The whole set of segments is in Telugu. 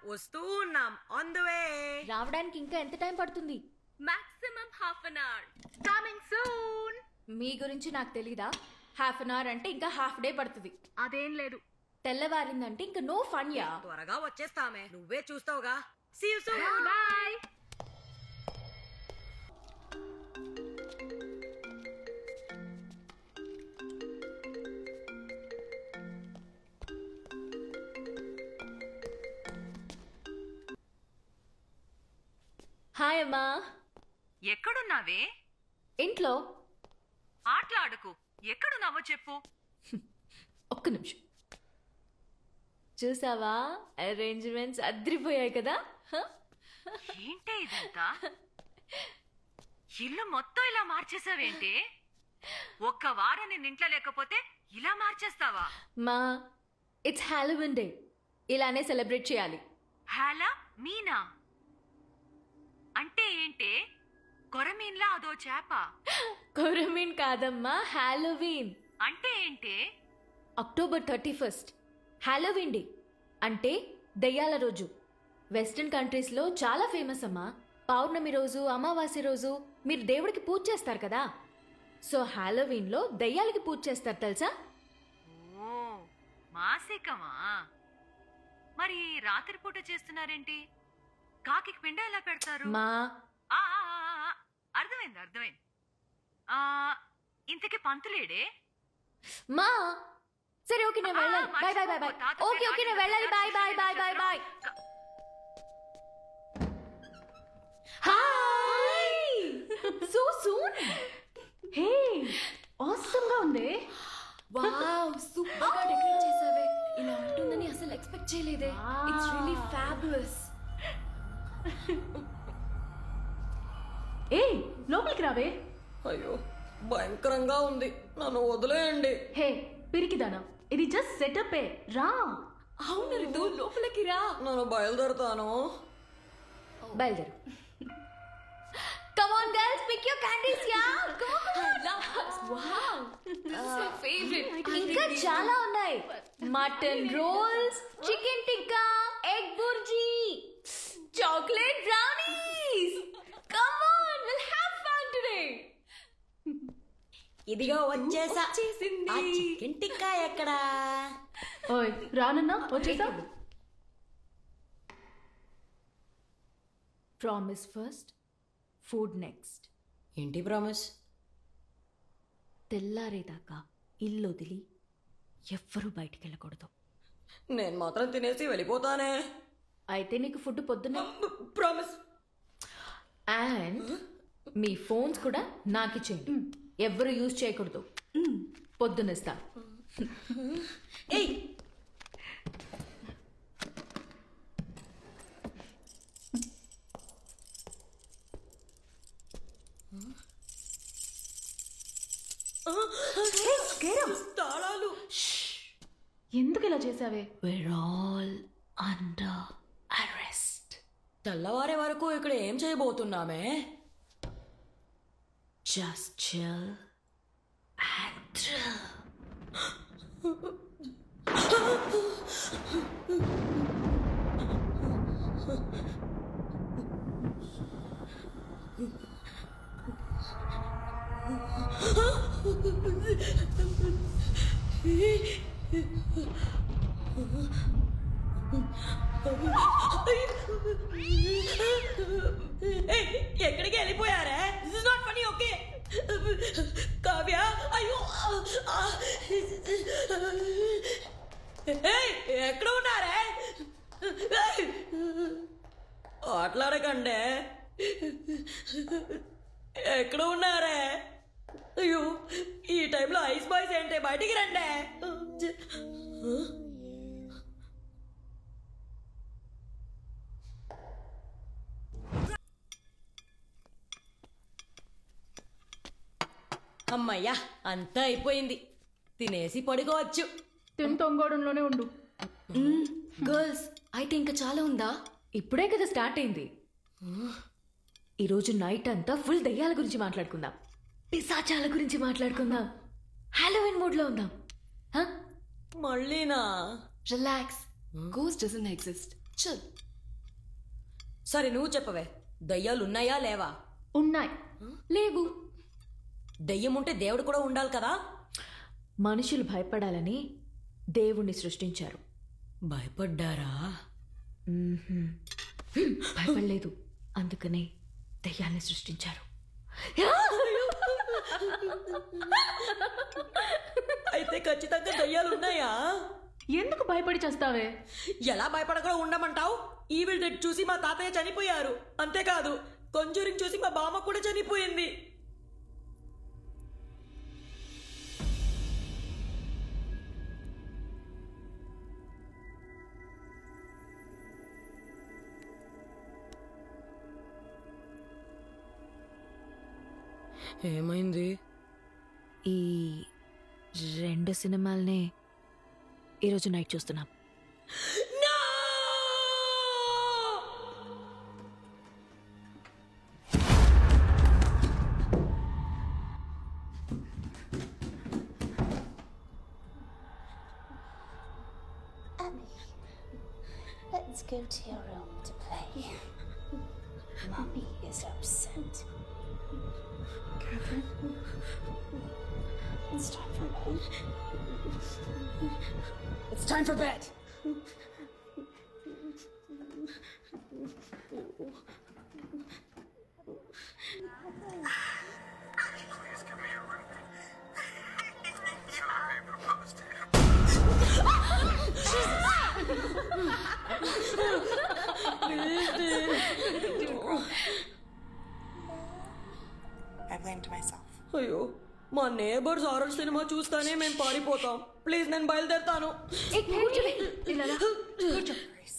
వస్తూ ఉన్నాం. On the way. రావడానికి ఇంకా ఎంత టైం పడుతుంది? Maximum half an hour. Coming soon. మీ గురించి నాకు తెలీదా? హాఫ్ అన్ అవర్ అంటే ఇంకా హాఫ్ డే పడుతుంది. అదేం లేదు. తెల్లవారిందంటే ఇంకా నో ఫన్ యా. త్వరగా వచ్చేస్తామే, నువ్వే చూస్తావుగా. See you soon. Bye. Hi అమ్మా. ఎక్కడున్నావే? ఇంట్లో. ఆటలాడుకు. ఎక్కడున్నావో చెప్పు. ఒక్క నిమిషం. చూసావా, అరేంజ్మెంట్స్ అద్రిపోయాయి కదా. ఏంటే ఇదంతా? ఇల్లు మొత్తం ఇలా మార్చేసావేంటి? ఒక్క వారం నేను ఇంట్లో లేకపోతే ఇలా మార్చేస్తావా? మా ఇట్స్ హాలోవిన్ డే, ఇలానే సెలబ్రేట్ చేయాలి. హాలా మీనా అంటే ఏంటే? కొరమీన్లా అదో చేప. కొరమీన్ కాదమ్మా, హాలోవీన్. అంటే ఏంటే? అక్టోబర్ 31 హాలోవీన్ డే అంటే దెయ్యాల రోజు. వెస్టర్న్ కంట్రీస్లో చాలా ఫేమస్ అమ్మా. పౌర్ణమి రోజు, అమావాస్య రోజు మీరు దేవుడికి పూజ చేస్తారు కదా. సో హాలోవీన్లో దెయ్యాలకి పూజ చేస్తారు తెలుసా? ఓ మాసికమా? మరి రాత్రిపూట చేస్తున్నారేంటి? కాకి పిండ ఎలా పెడతారు? మా ఆ, ఆ, ఆ, ఆ, అర్థమైంది అర్థమైంది. ఇంతకీ పంతులేడే? మా సరే ఓకే, నేను వెళ్ళాలి. Bye bye bye bye. Okay okay, నేను వెళ్ళాలి. Bye bye bye bye bye. Hi, so soon. Hey, awesome గా ఉంది. వావ్, సూపర్ గా డెకరేట్ చేసావే. ఇలా ఉంటుందని అసలు ఎక్స్పెక్ట్ చేయలేదే. It's really fabulous. ఏ, లోపలికి రావే. అయ్యో భయంకరంగా ఉంది, నన్ను వదిలేయండి. హే పిరికిదానా, ఇది జస్ట్ సెటప్. రా. అవును రితు, లోపలికి రా. నన్ను బయలుదేరుతాను. బయలుదేరు. Come on girls, pick your candies, yeah. Come on. Wow, this is my favourite. ఇంకా చాలా ఉన్నాయి. Mutton rolls, chicken tikka, egg bhurji, chocolate brownies. Come on, we'll have fun today. ఇదిగో వచ్చేసా. వచ్చేసింది. ఆ చికెన్ టిక్కా ఎక్కడా? ఓయ్ రానన్నా, వచ్చేసా. Promise first, food next. ఏంటి ప్రామిస్? తెల్లారేదాకా ఇల్లు వదిలి ఎవ్వరూ బయటికి వెళ్ళకూడదు. నేను మాత్రం తినేసి వెళ్ళిపోతానే. అయితే నీకు ఫుడ్ పొద్దున్న. ప్రామిస్. అండ్ మీ ఫోన్స్ కూడా నాకు ఇచ్చేయండి. ఎవ్వరు యూజ్ చేయకూడదు. పొద్దున్నిస్తా. ఏయ్ తాళాలు. ఎందుకు ఇలా చేసావే? We're all under arrest. తెల్లవారే వరకు ఇక్కడ ఏం చేయబోతున్నామే? Just chill and thrill. ఎక్కడికి వెళ్ళిపోయారే? This is not funny. Okay Kavya, అయ్యో ఎక్కడ ఉన్నారే? ఆటలాడకండే. ఎక్కడ ఉన్నారే? అయ్యో ఈ టైంలో ఐస్ బాయ్స్ ఏంటి? బయటికి రండి. అమ్మయ్యా, అంతా అయిపోయింది. తినేసి పడుకోవచ్చు. తిని తొంగోడంలోనే ఉండు. గర్ల్స్, అయితే ఇంకా చాలా ఉందా? ఇప్పుడే కదా స్టార్ట్ అయింది. ఈరోజు నైట్ అంతా ఫుల్ దయ్యాల గురించి మాట్లాడుకుందాం, పిశాచాల గురించి మాట్లాడుకుందాం, హాలోవీన్ మూడ్ లో ఉందాం. మళ్ళీనా? Relax, ghost doesn't exist. Chill. సరే నువ్వు చెప్పవే, దయ్యాలు ఉన్నాయా లేవా? ఉన్నాయి. లేవు. దయ్యం ఉంటే దేవుడు కూడా ఉండాలి కదా. మనుషులు భయపడాలని దేవుణ్ణి సృష్టించారు. భయపడ్డారా? భయపడలేదు, అందుకనే దయ్యాల్ని సృష్టించారు. అయితే ఖచ్చితంగా దయ్యాలు ఉన్నాయా? ఎందుకు భయపడి చేస్తావే? ఎలా భయపడకుండా ఉండమంటావు? ఈవిల్ డెడ్ చూసి మా తాతయ్య చనిపోయారు. అంతేకాదు కొంజూరింగ్ చూసి మా బామ్మ కూడా చనిపోయింది. ఏమైంది? ఈ 2 సినిమాలనే ఈరోజు నైట్ చూస్తున్నాం. Let's go to your room to play. Mommy is upset. Catherine, it's time for bed. It's time for bed. I blamed myself. అయ్యో, మా నేబర్స్ హారర్ సినిమా చూస్తానే మేము పారిపోతాం. ప్లీజ్ నేను బయలుదేరుతాను.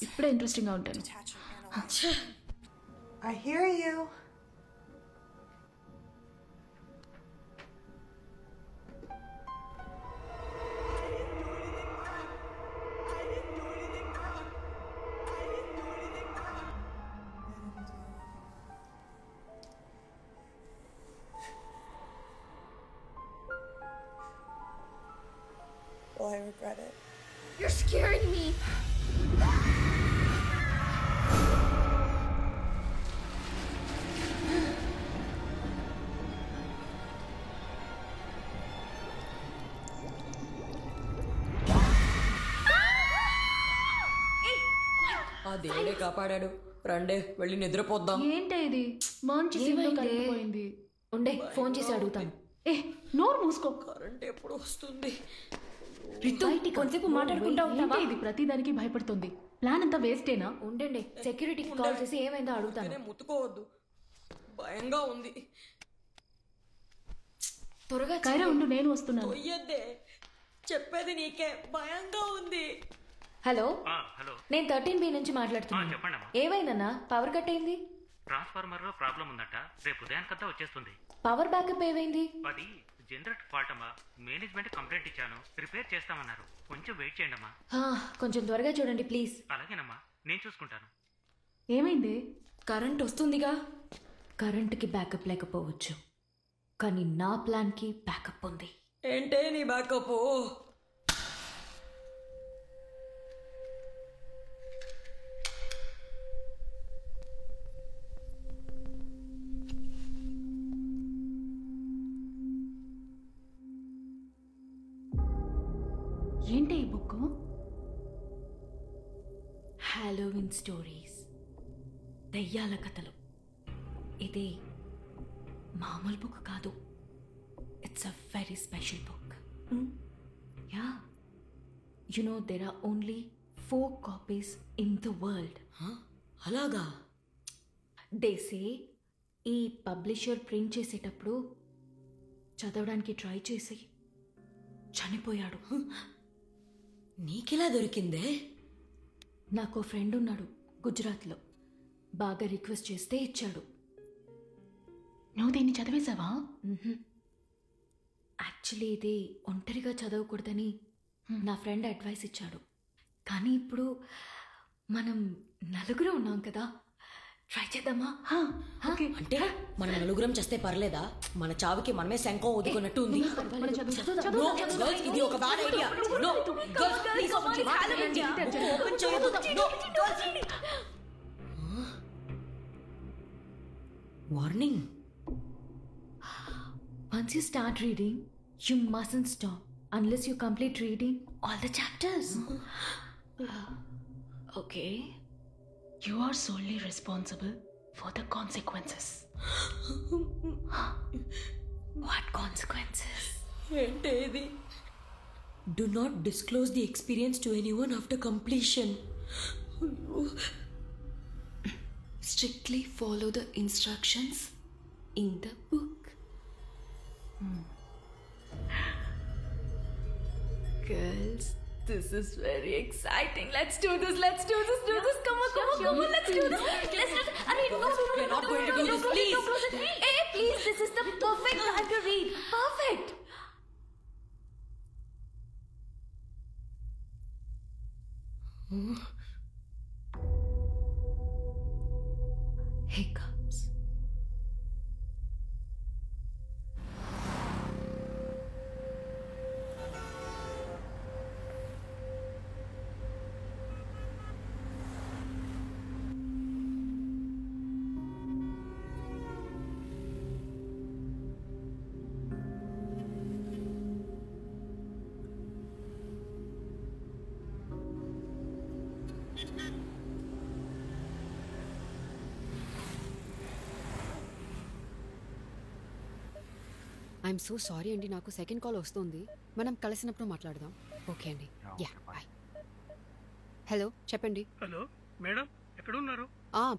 ఇప్పుడే ఇంట్రెస్టింగ్ గా ఉంటాను. I hear you. Will I regret it? You're scaring me. ఆ దేవుడే కాపాడాడు. రండే వెళ్ళి నిద్రపోద్దాం. ఏంటే ఇది? మంచి సిగ్నల్ కలిగిపోయింది. ఉండే, ఫోన్ చేసి అడుగుతాను. నోరు మూసుకో. కరెంట్ ఎప్పుడు వస్తుంది? కొంచెంసేపు మాట్లాడుకుంటా ఉంటావా? ఇది ప్రతిదానికి భయపడుతుంది. ప్లాన్ అంతా వేస్టేనా? ఉండండి, సెక్యూరిటీకి కాల్ చేసి ఏమైందో అడుగుతాను. నేనే ముట్టుకోవద్దు, భయంగా ఉంది. త్వరగా కైరా ఉండు, నేను వస్తున్నాను. తొయ్యద్దే, చెప్పేది నీకే, భయంగా ఉంది. హలో, హలో, నేను 13B నుంచి మాట్లాడుతున్నాను. చెప్పండమ్మా. ఏమైందన్నా? పవర్ కట్ అయింది. ట్రాన్స్ఫార్మర్ లో ప్రాబ్లం ఉందట, రేపు ఉదయానికంతా వచ్చేస్తుంది. పవర్ బ్యాకప్ ఏమైంది? అది జనరేటర్ ఫాల్ట్ అమ్మా. మేనేజ్మెంట్ కంప్లైంట్ ఇచ్చాను, రిపేర్ చేస్తామన్నారు. కొంచెం వెయిట్ చేయండి అమ్మా. కొంచెం త్వరగా చూడండి ప్లీజ్. అలాగేనమ్మా, నేను చూసుకుంటాను. ఏమైంది? కరెంట్ వస్తుందిగా. కరెంటుకి బ్యాకప్ లేకపోవచ్చు, కానీ నా ప్లాన్కి బ్యాకప్ ఉంది. ఏంటే నీ బ్యాకప్? ఏంటి ఈ బుక్? హాలోవిన్ స్టోరీస్, దయ్యాల కథలు. ఇది మామూలు బుక్ కాదు, it's a very special book. Yeah, you know there are only 4 copies in the world. అలాగా? దే సే ఈ పబ్లిషర్ ప్రింట్ చేసేటప్పుడు చదవడానికి ట్రై చేసి చనిపోయాడు. నీకెలా దొరికిందే? నాకు ఫ్రెండ్ ఉన్నాడు గుజరాత్లో, బాగా రిక్వెస్ట్ చేస్తే ఇచ్చాడు. నువ్వు దీన్ని చదివేశావా? యాక్చువల్లీ ఇది ఒంటరిగా చదవకూడదని నా ఫ్రెండ్ అడ్వైస్ ఇచ్చాడు. కానీ ఇప్పుడు మనం నలుగురు ఉన్నాం కదా, ట్రై చేద్దామా? అంటే మనం నలుగురం చేస్తే పర్లేదా? మన చావుకి మనమే శంఖం ఒదుకున్నట్టు ఉంది. No, girls, ఇది ఒక bad idea. No, girls, please, open చేయొద్దు. No, girls. Warning. Once you start reading, you mustn't stop unless you complete reading all the chapters. Okay? You are solely responsible for the consequences. What consequences? ఏంటేది? Do not disclose the experience to anyone after completion. Strictly follow the instructions in the book. Girls, this is very exciting. Let's do this. Come on, let's do this. We're not going to do this, please. Hey, please, this is the perfect time to read. Perfect. Hiccups. I'm so sorry అండి, నాకు సెకండ్ కాల్ వస్తుంది. మనం కలిసినప్పుడు మాట్లాడదాం. ఓకే అండి. Yeah bye. హలో చెప్పండి. హలో మేడం, ఎక్కడ ఉన్నారు?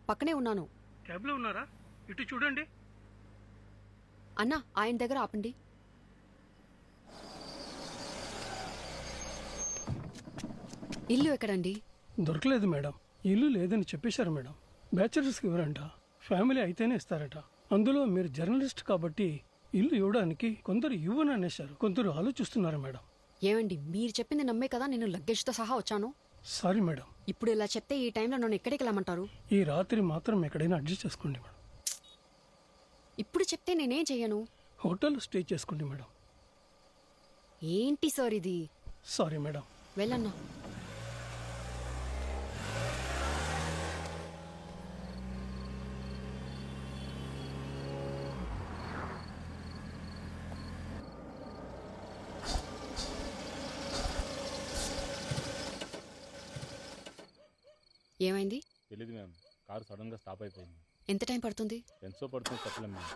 పక్కనే ఉన్నాను. క్యాబ్లో ఉన్నారా? ఇటు చూడండి. అన్న ఆయన దగ్గర ఆపండి. ఇల్లు ఎక్కడండి? దొరకలేదు మేడం. ఇల్లు లేదని చెప్పేశారు మేడం. బ్యాచులర్స్కి ఇవ్వరంట, ఫ్యామిలీ అయితేనే ఇస్తారట. అందులో మీరు జర్నలిస్ట్ కాబట్టి ఇల్లు ఇవ్వడానికి కొందరు ఇవ్వను అనేశారు, కొందరు ఆలోచిస్తున్నారు మేడం. ఏమండి, మీరు చెప్పింది నమ్మే కదా నేను లగేజ్తో సహా వచ్చాను. Sorry madam. ఇప్పుడు ఇలా చెప్తే ఈ టైంలో నన్ను ఎక్కడికి వెళ్ళమంటారు? ఈ రాత్రి మాత్రం ఎక్కడైనా అడ్జస్ట్ చేసుకోండి మేడం. ఇప్పుడు చెప్తే నేనేం చెయ్యను. హోటల్లో స్టే చేసుకోండి మేడం. ఏంటి సార్ ఇది? Sorry madam. వెళ్ళన్నా. ఏమైంది? తెలీదు మ్యామ్, కారు సడన్ గా స్టాప్ అయిపోయింది. ఎంత టైం పడుతుంది? ఎంతో పడుతుంది చెప్పలేం మ్యామ్.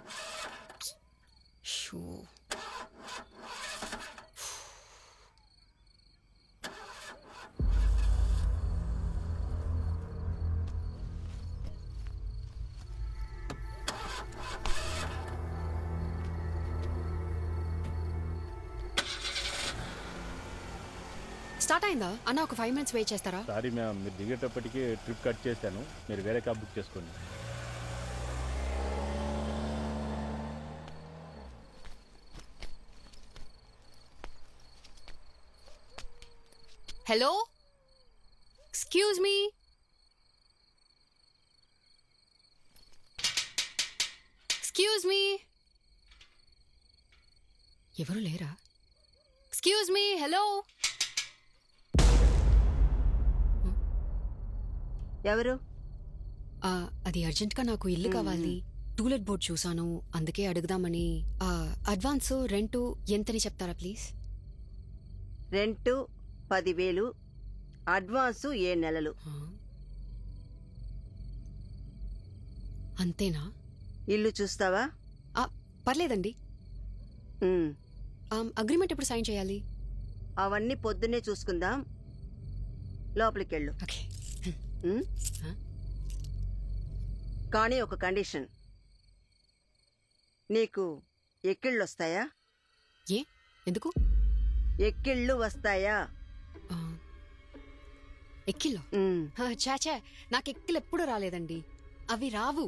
స్టార్ట్ అయిందా అన్న? ఒక 5 minutes వెయిట్ చేస్తారా? సారీ మ్యామ్, మీరు దిగేటప్పటికి ట్రిప్ కట్ చేశాను. మీరు వేరే క్యాబ్ బుక్ చేసుకోండి. Hello, excuse me. Excuse me. ఎవరు లేరా? Excuse me. హలో. ఎవరు? అది అర్జెంట్గా నాకు ఇల్లు కావాలి. టూలెట్ బోర్డ్ చూసాను, అందుకే అడుగుదామని. అడ్వాన్స్ రెంటు ఎంతని చెప్తారా ప్లీజ్? రెంటు 10,000, అడ్వాన్సు 7 నెలలు. అంతేనా? ఇల్లు చూస్తావా? పర్లేదండి. అగ్రిమెంట్ ఎప్పుడు సైన్ చేయాలి? అవన్నీ పొద్దున్నే చూసుకుందాం, లోపలికెళ్ళు. ఓకే. కానీ ఒక కండిషన్, నీకు ఎక్కిళ్ళు వస్తాయా? ఏ ఎందుకు? ఎక్కిళ్ళు వస్తాయా? ఎక్కిళ్ళు? చాచా, నాకు ఎక్కిళ్ళు ఎప్పుడు రాలేదండి. అవి రావు,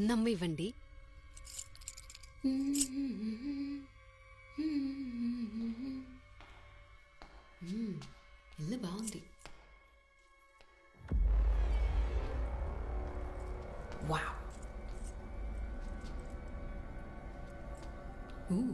నమ్మివ్వండి. ఇల్లు బాగుంది. Wow. Ooh.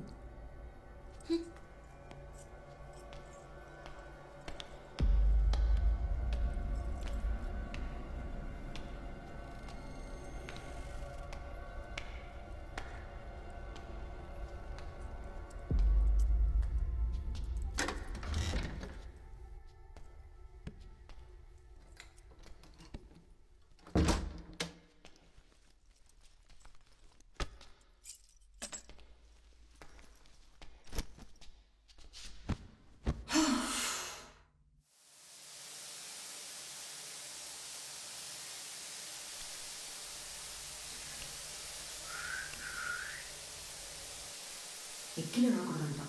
ఎక్కిన రాకూడదంట.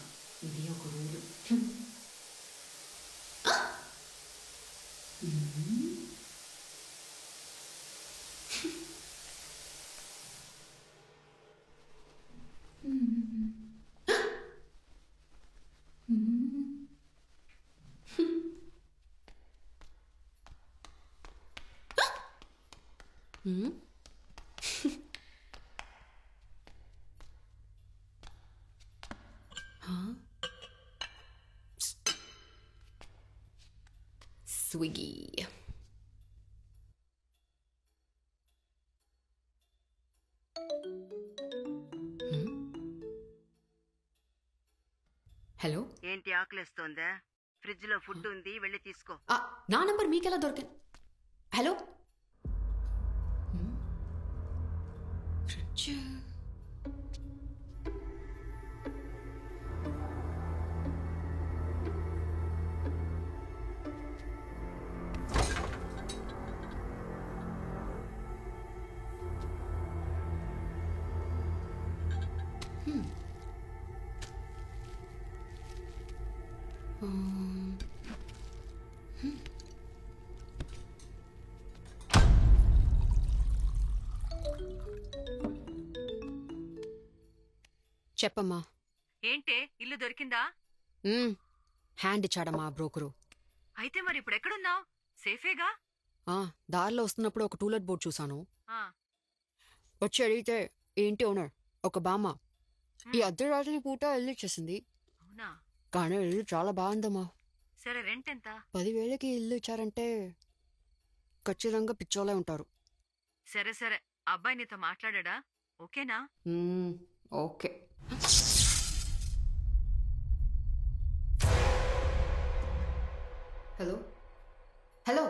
ఇది ఒక రూలు. స్విగ్గీ. హలో, ఏంటి ఆకలిస్తోందా? ఫ్రిడ్జ్ లో ఫుడ్ ఉంది, వెళ్ళి తీసుకో. నా నంబర్ మీకెలా దొరికింది? Hello, fridge. చెప్పమ్మా. ఏంటే ఇల్లు దొరికిందా? హ్యాండ్ ఇచ్చాడమ్మా బ్రోకరు. అయితే మరి ఇప్పుడు ఎక్కడున్నావు? సేఫేగా? దారిలో వస్తున్నప్పుడు ఒక టూలెట్ బోర్డ్ చూసాను. ఆ, వచ్చి అడిగితే ఏంటి ఓనర్ ఒక బామ్మ ఈ అర్ధరాత్రి పూట ఇల్లు ఇచ్చేసింది. అవునా? కానీ ఇల్లు చాలా బాగుందమ్మా. సరే, రెంట్ ఎంత? 10,000కి ఇల్లు ఇచ్చారంటే ఖచ్చితంగా పిచ్చోలే ఉంటారు. సరే సరే, అబ్బాయి నీతో మాట్లాడా? ఓకేనా? ఓకే. హలో హలో,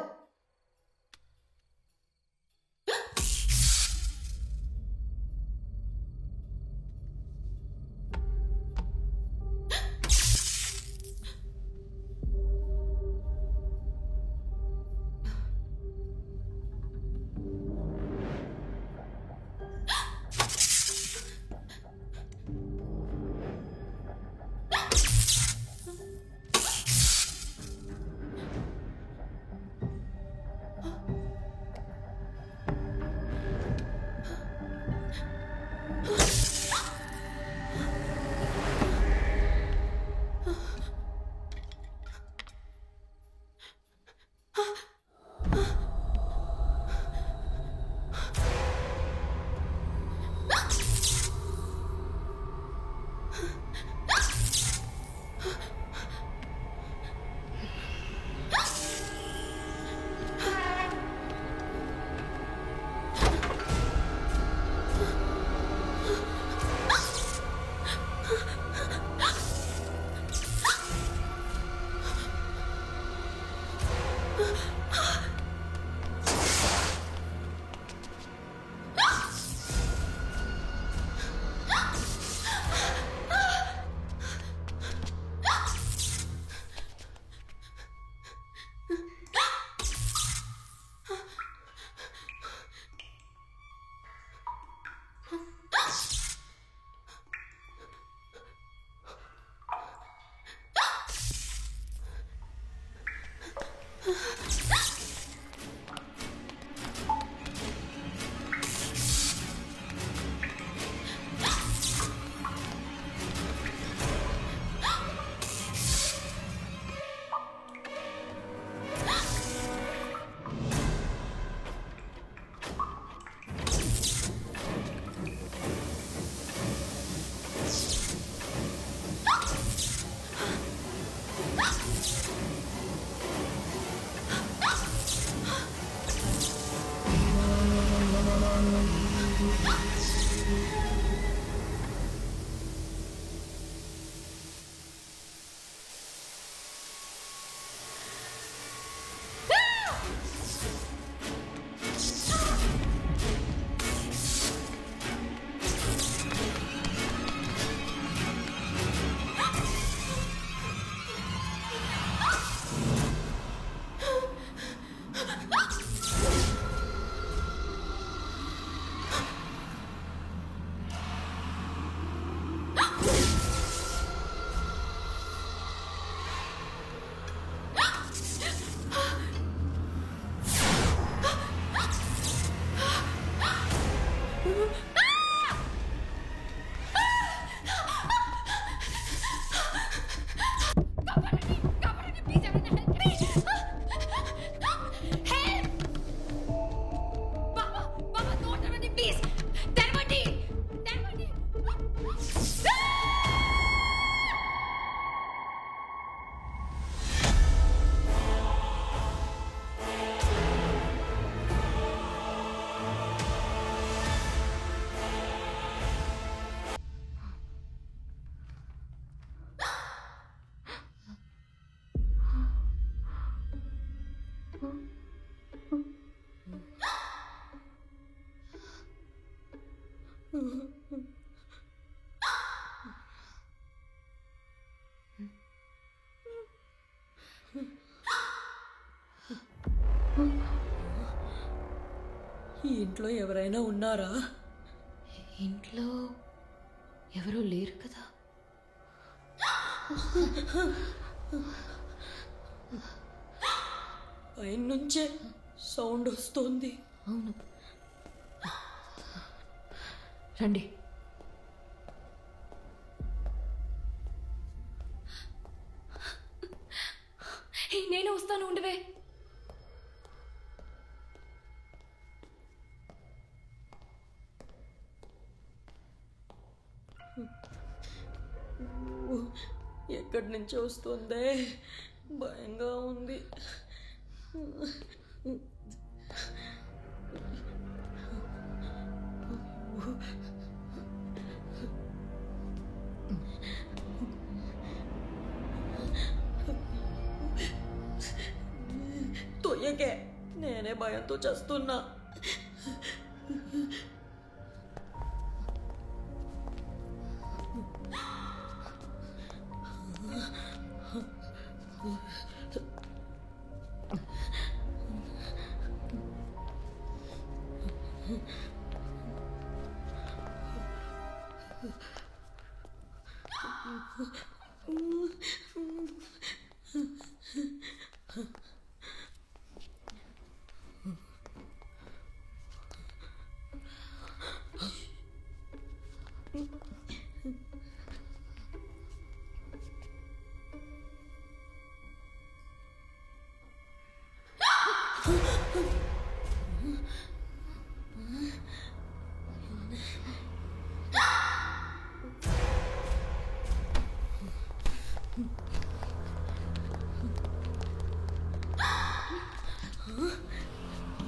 ప్లీజ్ తెరవండి. ఈ ఇంట్లో ఎవరైనా ఉన్నారా? ఇంట్లో ఎవరూ లేరు కదా. పైన నుంచే సౌండ్ వస్తుంది. అవును, రండి. నేను వస్తాను, ఉండవే. ఎక్కడి నుంచి వస్తుందే? భయంగా ఉంది. తొయ్యకే, నేనే భయంతో చేస్తున్నా.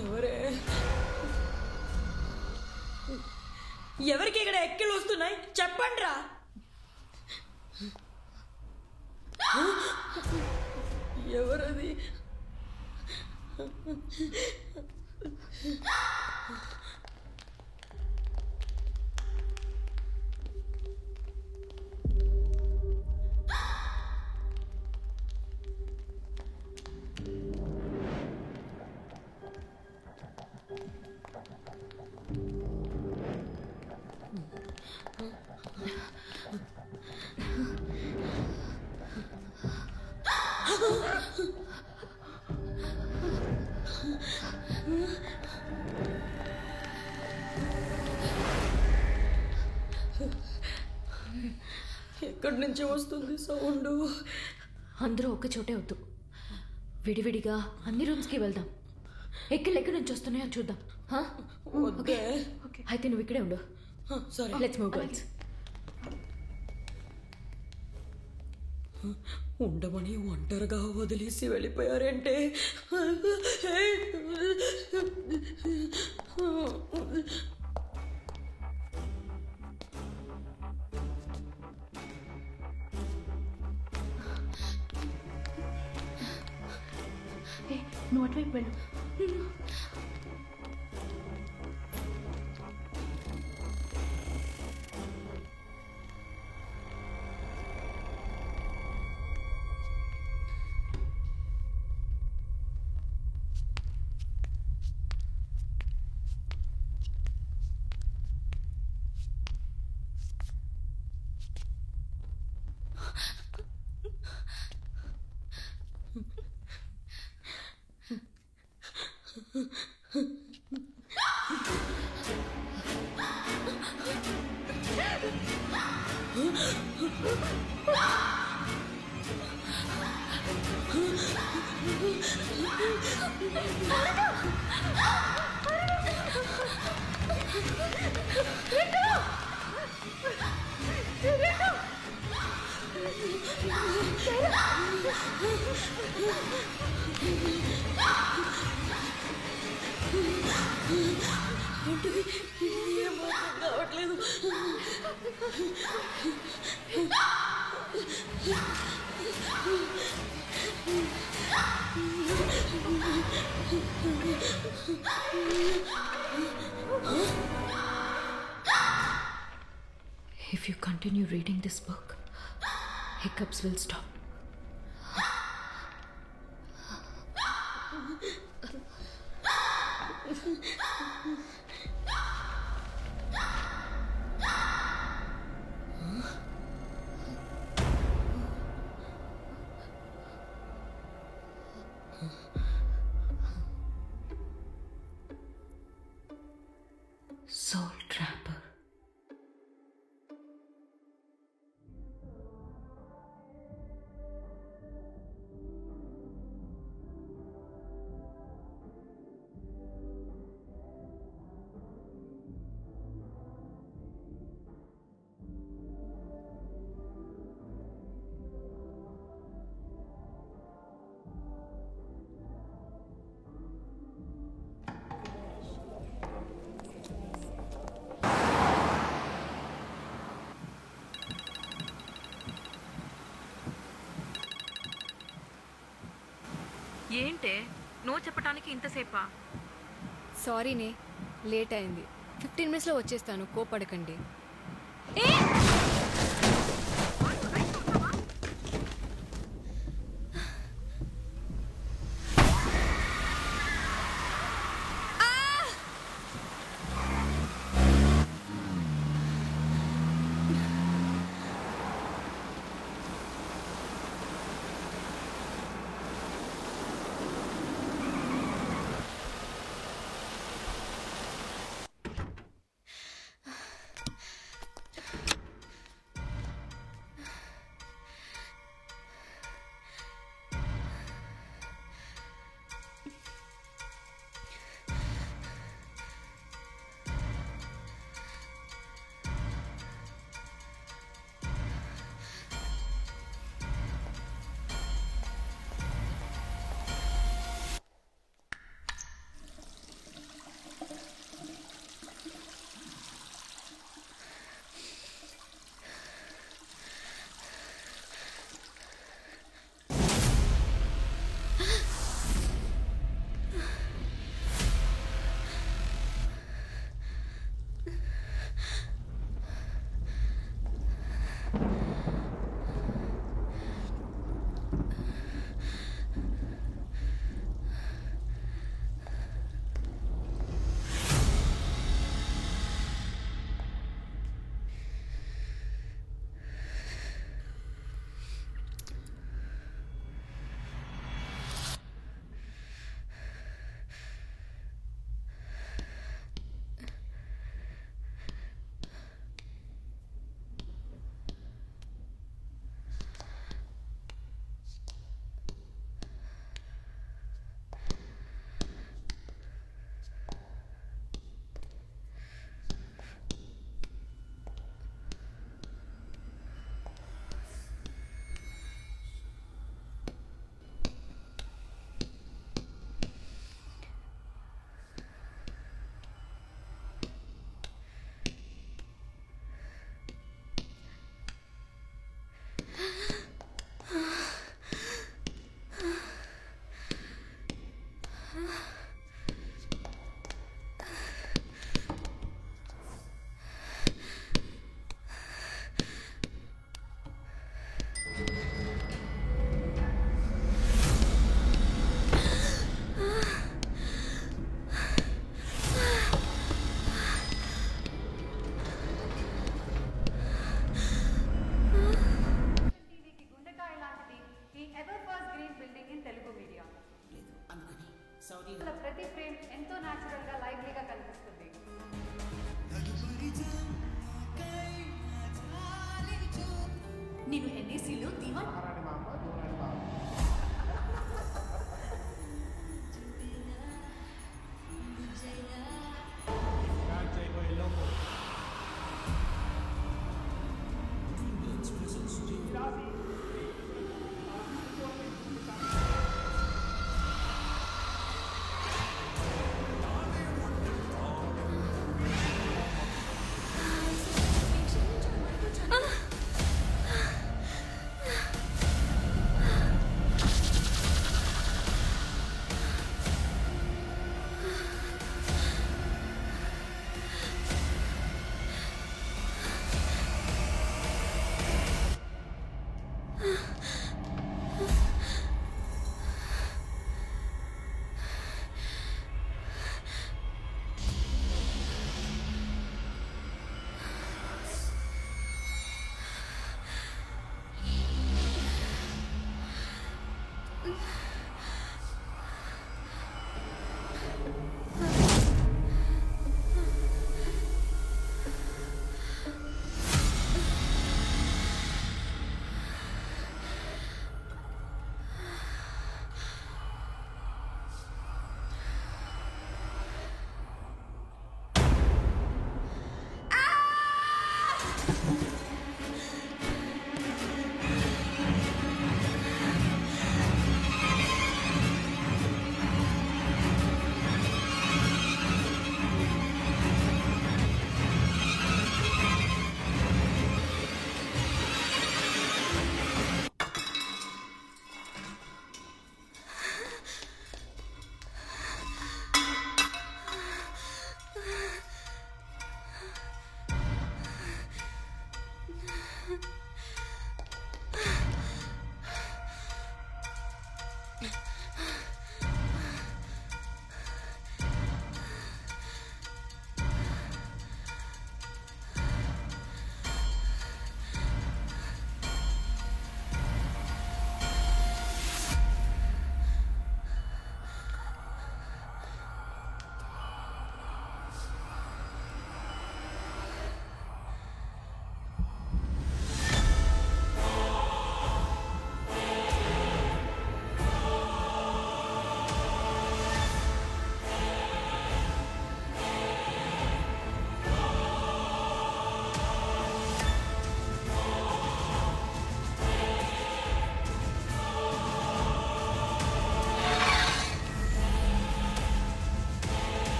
ఎవరే? ఎవరికి ఇక్కడ ఎక్కిలు వస్తున్నాయి? చెప్పండి రా. ఎవరది? ఎక్కడి నుంచి వస్తుంది సౌండ్? అందరూ ఒక్క చోటే వద్దు, విడివిడిగా అన్ని రూమ్స్కి వెళ్దాం. ఎక్కడి నుంచి వస్తున్నాయో చూద్దాం. ఓకే, అయితే నువ్వు ఇక్కడే ఉండు. సరే, లెట్స్ మూవ్ గర్ల్స్. ఉండమని ఒంటరిగా వదిలేసి వెళ్ళిపోయారంటే. నువ్వు అటువైపు వెళ్ళు. ఏంటిది ఏం అర్థం కావట్లేదు. If you continue reading this book, hiccups will stop. Soul Trapper. ఏంటే నువ్వు చెప్పడానికి ఇంతసేపా? సారీనే, లేట్ అయింది. 15 మినిట్స్లో వచ్చేస్తాను, కోపడకండి.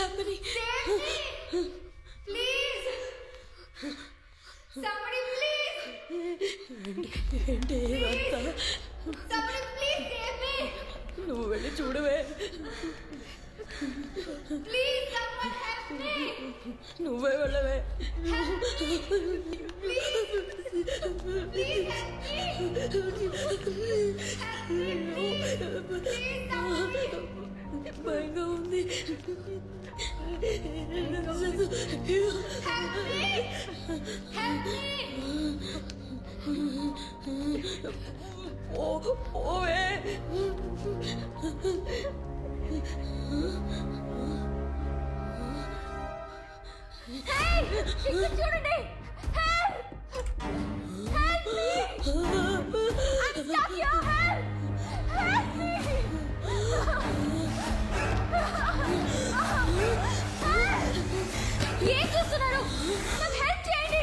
happening? Please! Somebody please! ఏంటి ఇదంతా? Somebody please save me! నువ్వు వెళ్ళి చూడవే. Please someone help me! నువ్వే వెళ్ళవే. Help me! Please! Please help me! Help me please! Please somebody! భయంగా ఉంది. Help me! Help me! ఓవే. Hey! ఇక్కడ చూడండి! Help! Help me! I'm stuck here! Help! Help me! ఏం చూస్తున్నారు? నాకు హెల్ప్ చేయండి!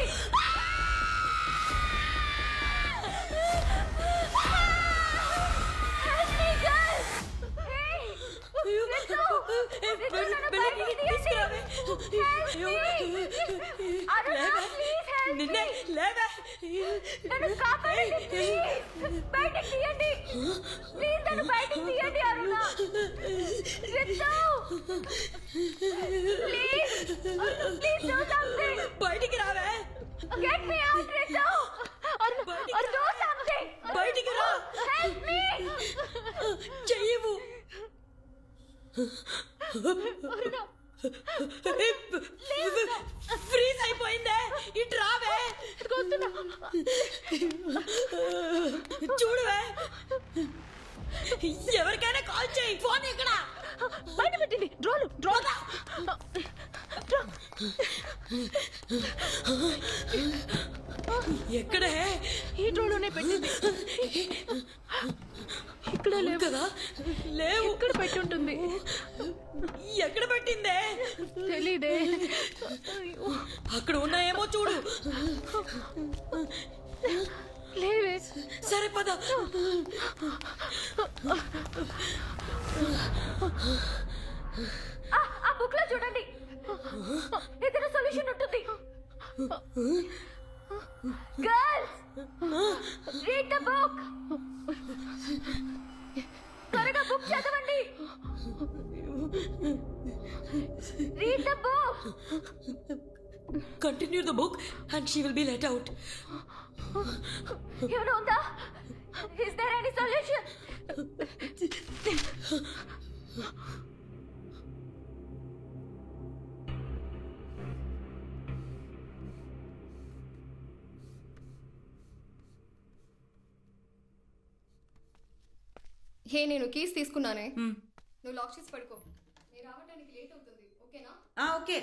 Help me, girls! Hey! Ritu! Ritu, నన్ను బయటికి తీయండి! అరుణ, please help me! నన్ను కాపాడండి, please! బయటికి తీయండి! Please నన్ను బయటికి తీయండి, అరుణ! Ritu! Please! Please do something! బయటికి రావే. Get me out, Ritu! Or do something! బయటికి రా. Help me! చెయ్యవు. ఫ్రీజ్ అయిపోయిందే. ఇటు రావే. చూడవే. ఎవరికైనా కాల్ చేయి. ఫోన్ ఎక్కడ? బయట పెట్టండి. డ్రోన్ ఎక్కడే? ఈ డ్రోన్లోనే పెట్టింది. ఇక్కడ లేవు కదా. లేవు. ఇక్కడ పెట్టి ఉంటుంది. ఎక్కడ పెట్టిందే? తెలీదే. అక్కడ ఉన్నాయేమో చూడు. లేవే. సరే పద. ఆ బుక్ లో చూడండి. ఏదైనా సొల్యూషన్ ఉంటుంది. Girls, read the book. త్వరగా బుక్ చదవండి. Read the book. Continue the book and she will be let out. You know that? Is there any solution? హే, నేను కీస్ తీసుకున్నానే. నువ్వు లాక్ చేసి పడుకో. నేను రావడానికి లేట్ అవుతుంది. ఓకేనా? ఓకే.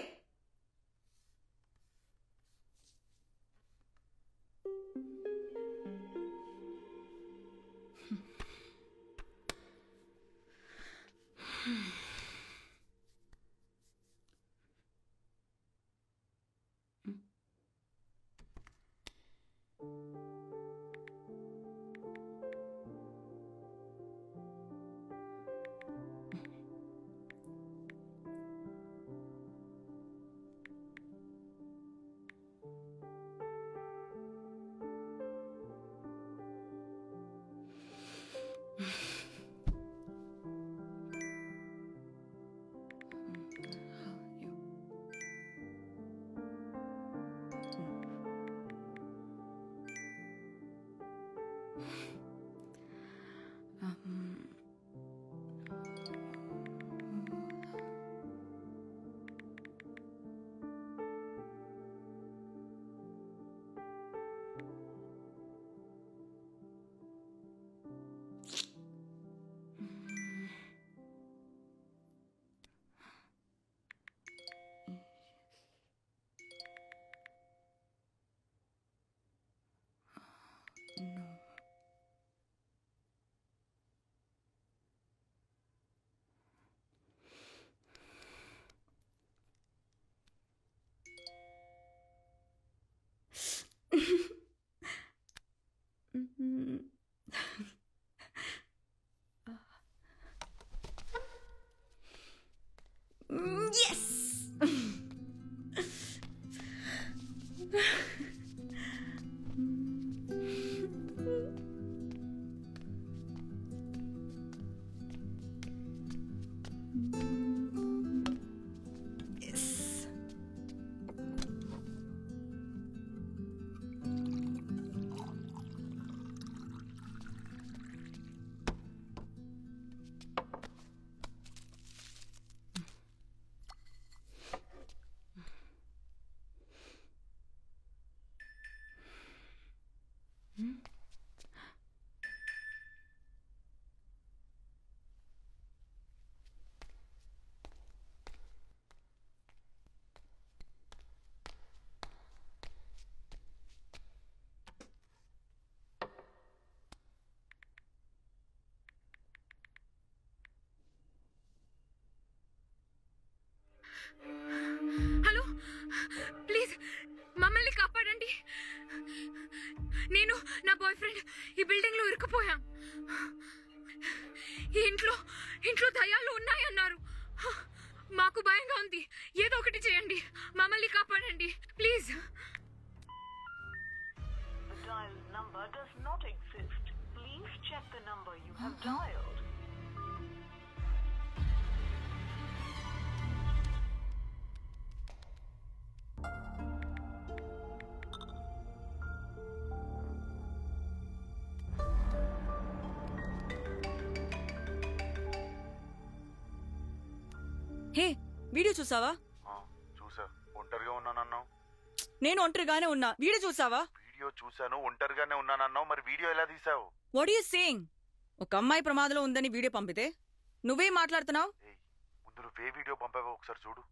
Yes! హలో, ప్లీజ్ మమ్మల్ని కాపాడండి. నేను నా బాయ్ ఫ్రెండ్ ఈ బిల్డింగ్ లో ఇరుక్కుపోయాం. ఈ ఇంట్లో దయ్యాలు ఉన్నాయన్నారు. మాకు భయంగా ఉంది. ఏదో ఒకటి చేయండి, మమ్మల్ని కాపాడండి please. The dial number does not exist. Please check the number you have dialed. Hey, video చూసావా? చూసా. ఒంటరిగా ఉన్నానన్నావు. నేను ఒంటరిగానే ఉన్నా. వీడియో చూసావా? వీడియో చూసాను, ఒంటరిగానే ఉన్నానన్నావు. మరి వీడియో ఎలా తీసావు? What you saying? ఒక అమ్మాయి ప్రమాదంలో ఉందని వీడియో పంపితే నువ్వేం మాట్లాడుతున్నావు? ముందు నువ్వే వీడియో పంపావో ఒకసారి చూడు.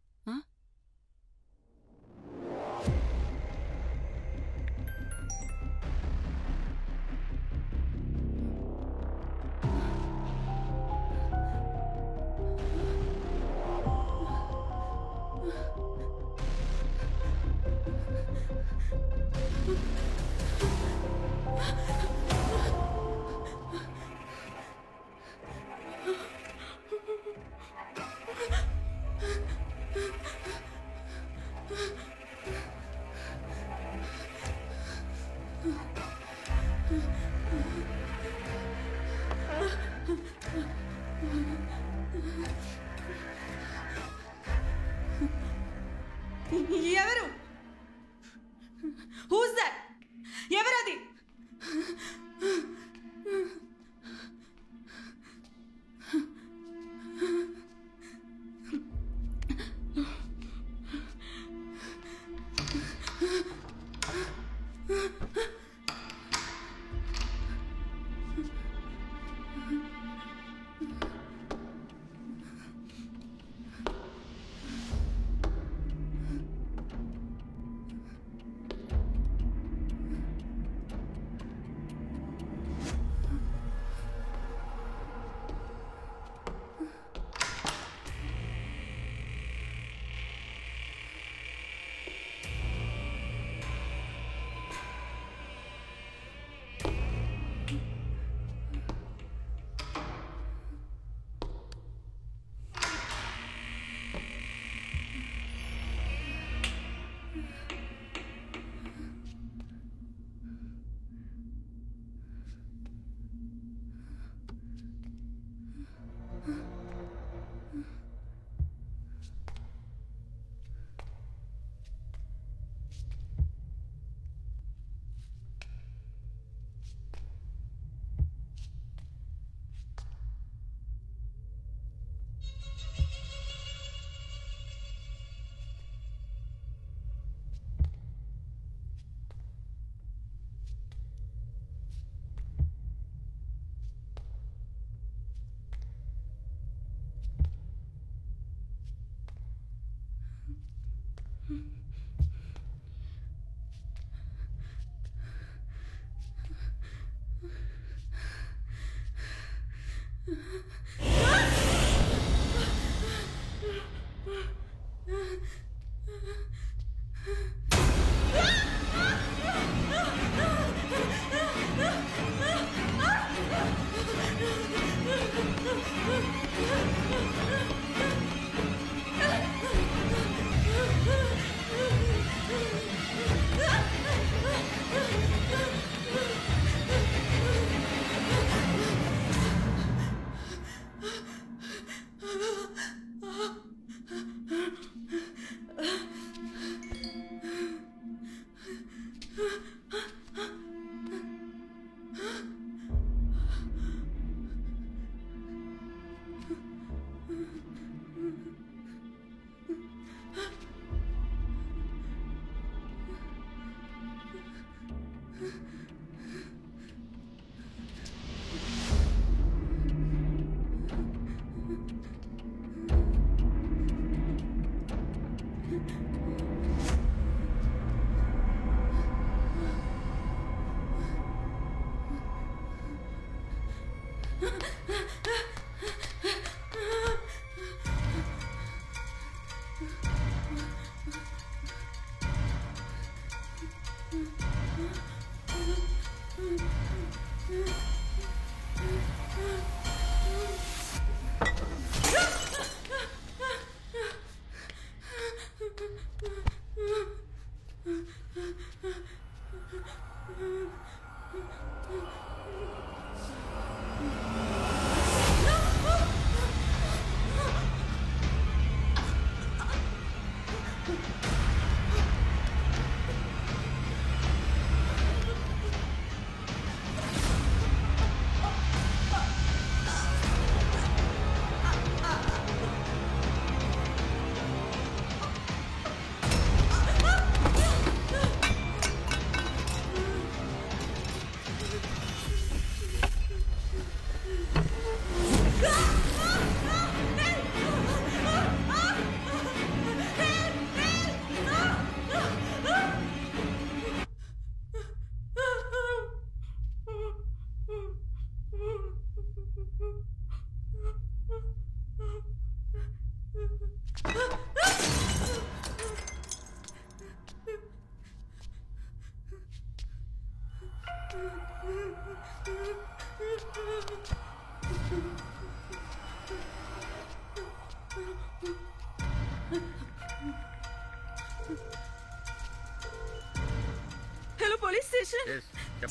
Hello police station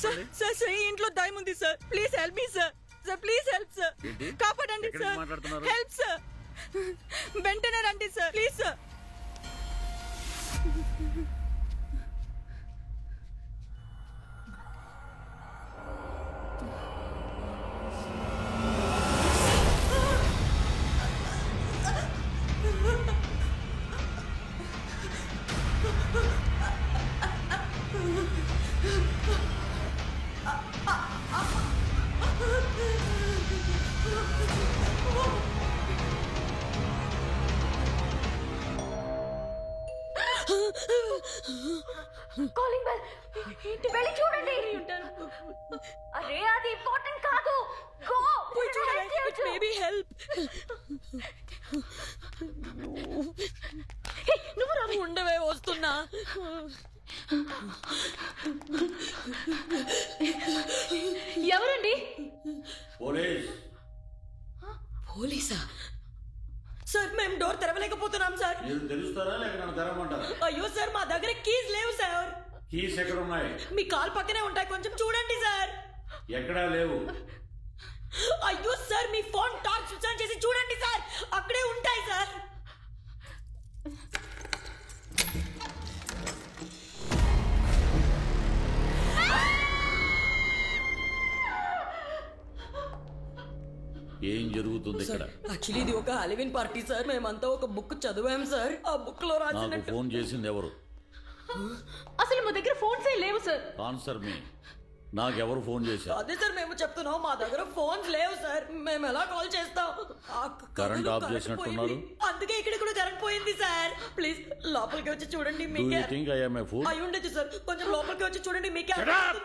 sir sir sir ఈ ఇంట్లో దయ్యం ఉంది sir please help me sir sir please help sir కాపాడండి సార్ హెల్ప్ సార్ వెంటనే రండి sir please sir calling bell ఇంటి వెళ్ళి చూడండి అరే అది ఇంపార్టెంట్ కాదు గో పోయి చూడండి ఇట్ మే బి హెల్ప్ నువ్వు రా ఉండవే వస్తున్నా ఎవరండి పోలీసా సార్ మేము డోర్ తెరవలేకపోతున్నాం సార్ మీరు తెలుస్తారా లేక నన్ను తెరవమంటారా? అయ్యో సార్ మా దగ్గర కీస్ లేవు సార్ కీస్ ఎక్కడ ఉన్నాయి? మీ కాల్ పక్కనే ఉంటాయి కొంచెం చూడండి సార్ ఎక్కడా లేవు. అయ్యో sir me phone torch switch on చేసి చూడండి సార్ అక్కడే ఉంటాయి సార్ ఏం జరుగుతుంది ఇక్కడ? యాక్చువల్లీ ఇది ఒక హాలోవీన్ పార్టీ సార్ మేమంతా ఒక బుక్ చదివాం సార్ ఆ బుక్ లో నాకు రాసినట్టు ఫోన్ చేసింది ఎవరు? అసలు మా దగ్గర ఫోన్స్ లేవు సార్ ఆన్సర్ మీ. నాకెవరు ఫోన్ చేశారు? అదే సార్ మేము చెప్తున్నాం మా దగ్గర ఫోన్స్ లేవు సార్ మేము ఎలా కాల్ చేస్తాం కరెంట్ ఆఫ్ చేసినట్టున్నారు. అందుకే ఇక్కడ కూడా కరెంట్ పోయింది సార్ ప్లీజ్ లోపలికి వచ్చి చూడండి డూ మీకే you think I am a pool? అయి ఉండొచ్చు సార్ కొంచెం లోపలికి వచ్చి చూడండి మీకే Shut up!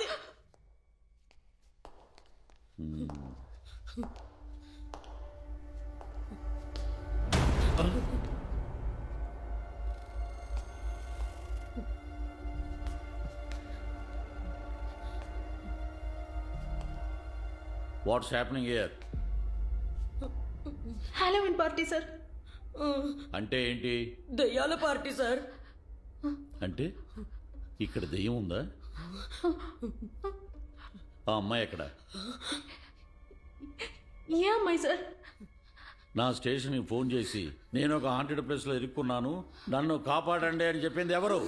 అర్థమవుతుంది. What's happening here? Halloween party sir అంటే ఏంటి? దయ్యాల పార్టీ సార్ అంటే ఇక్కడ దెయ్యం ఉందా? ఆ అమ్మాయి ఎక్కడ? ఏ అమ్మాయి సార్? నా స్టేషన్కి ఫోన్ చేసి నేను ఒక హాంటెడ్ ప్లేస్లో ఇరుక్కున్నాను నన్ను కాపాడండి అని చెప్పింది ఎవరు?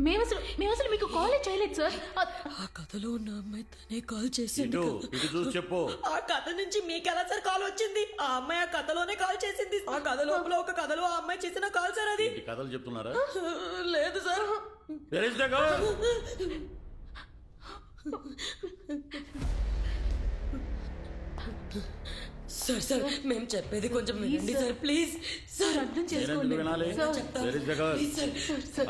మేము అసలు మీకు కాల్ చేయలేదు సార్ ఆ కథలో ఉన్న అమ్మాయి తనే కాల్ చేసింది ఇటు చూసి చెప్పు. ఆ కథ నుంచి మీకు ఎలా సార్ కాల్ వచ్చింది? ఆ అమ్మాయి ఆ కథలోనే కాల్ చేసింది ఆ కథ లోపల ఒక కథలో ఆ అమ్మాయి చేసిన కాల్ సార్ అది. కథలు చెప్తున్నారా? లేదు sir. Where is the girl? Sir sir మేము చెప్పేది కొంచెం వినండి సార్ ప్లీజ్ సార్ అర్థం చేసుకోండి. వినాలి. Where is the girl?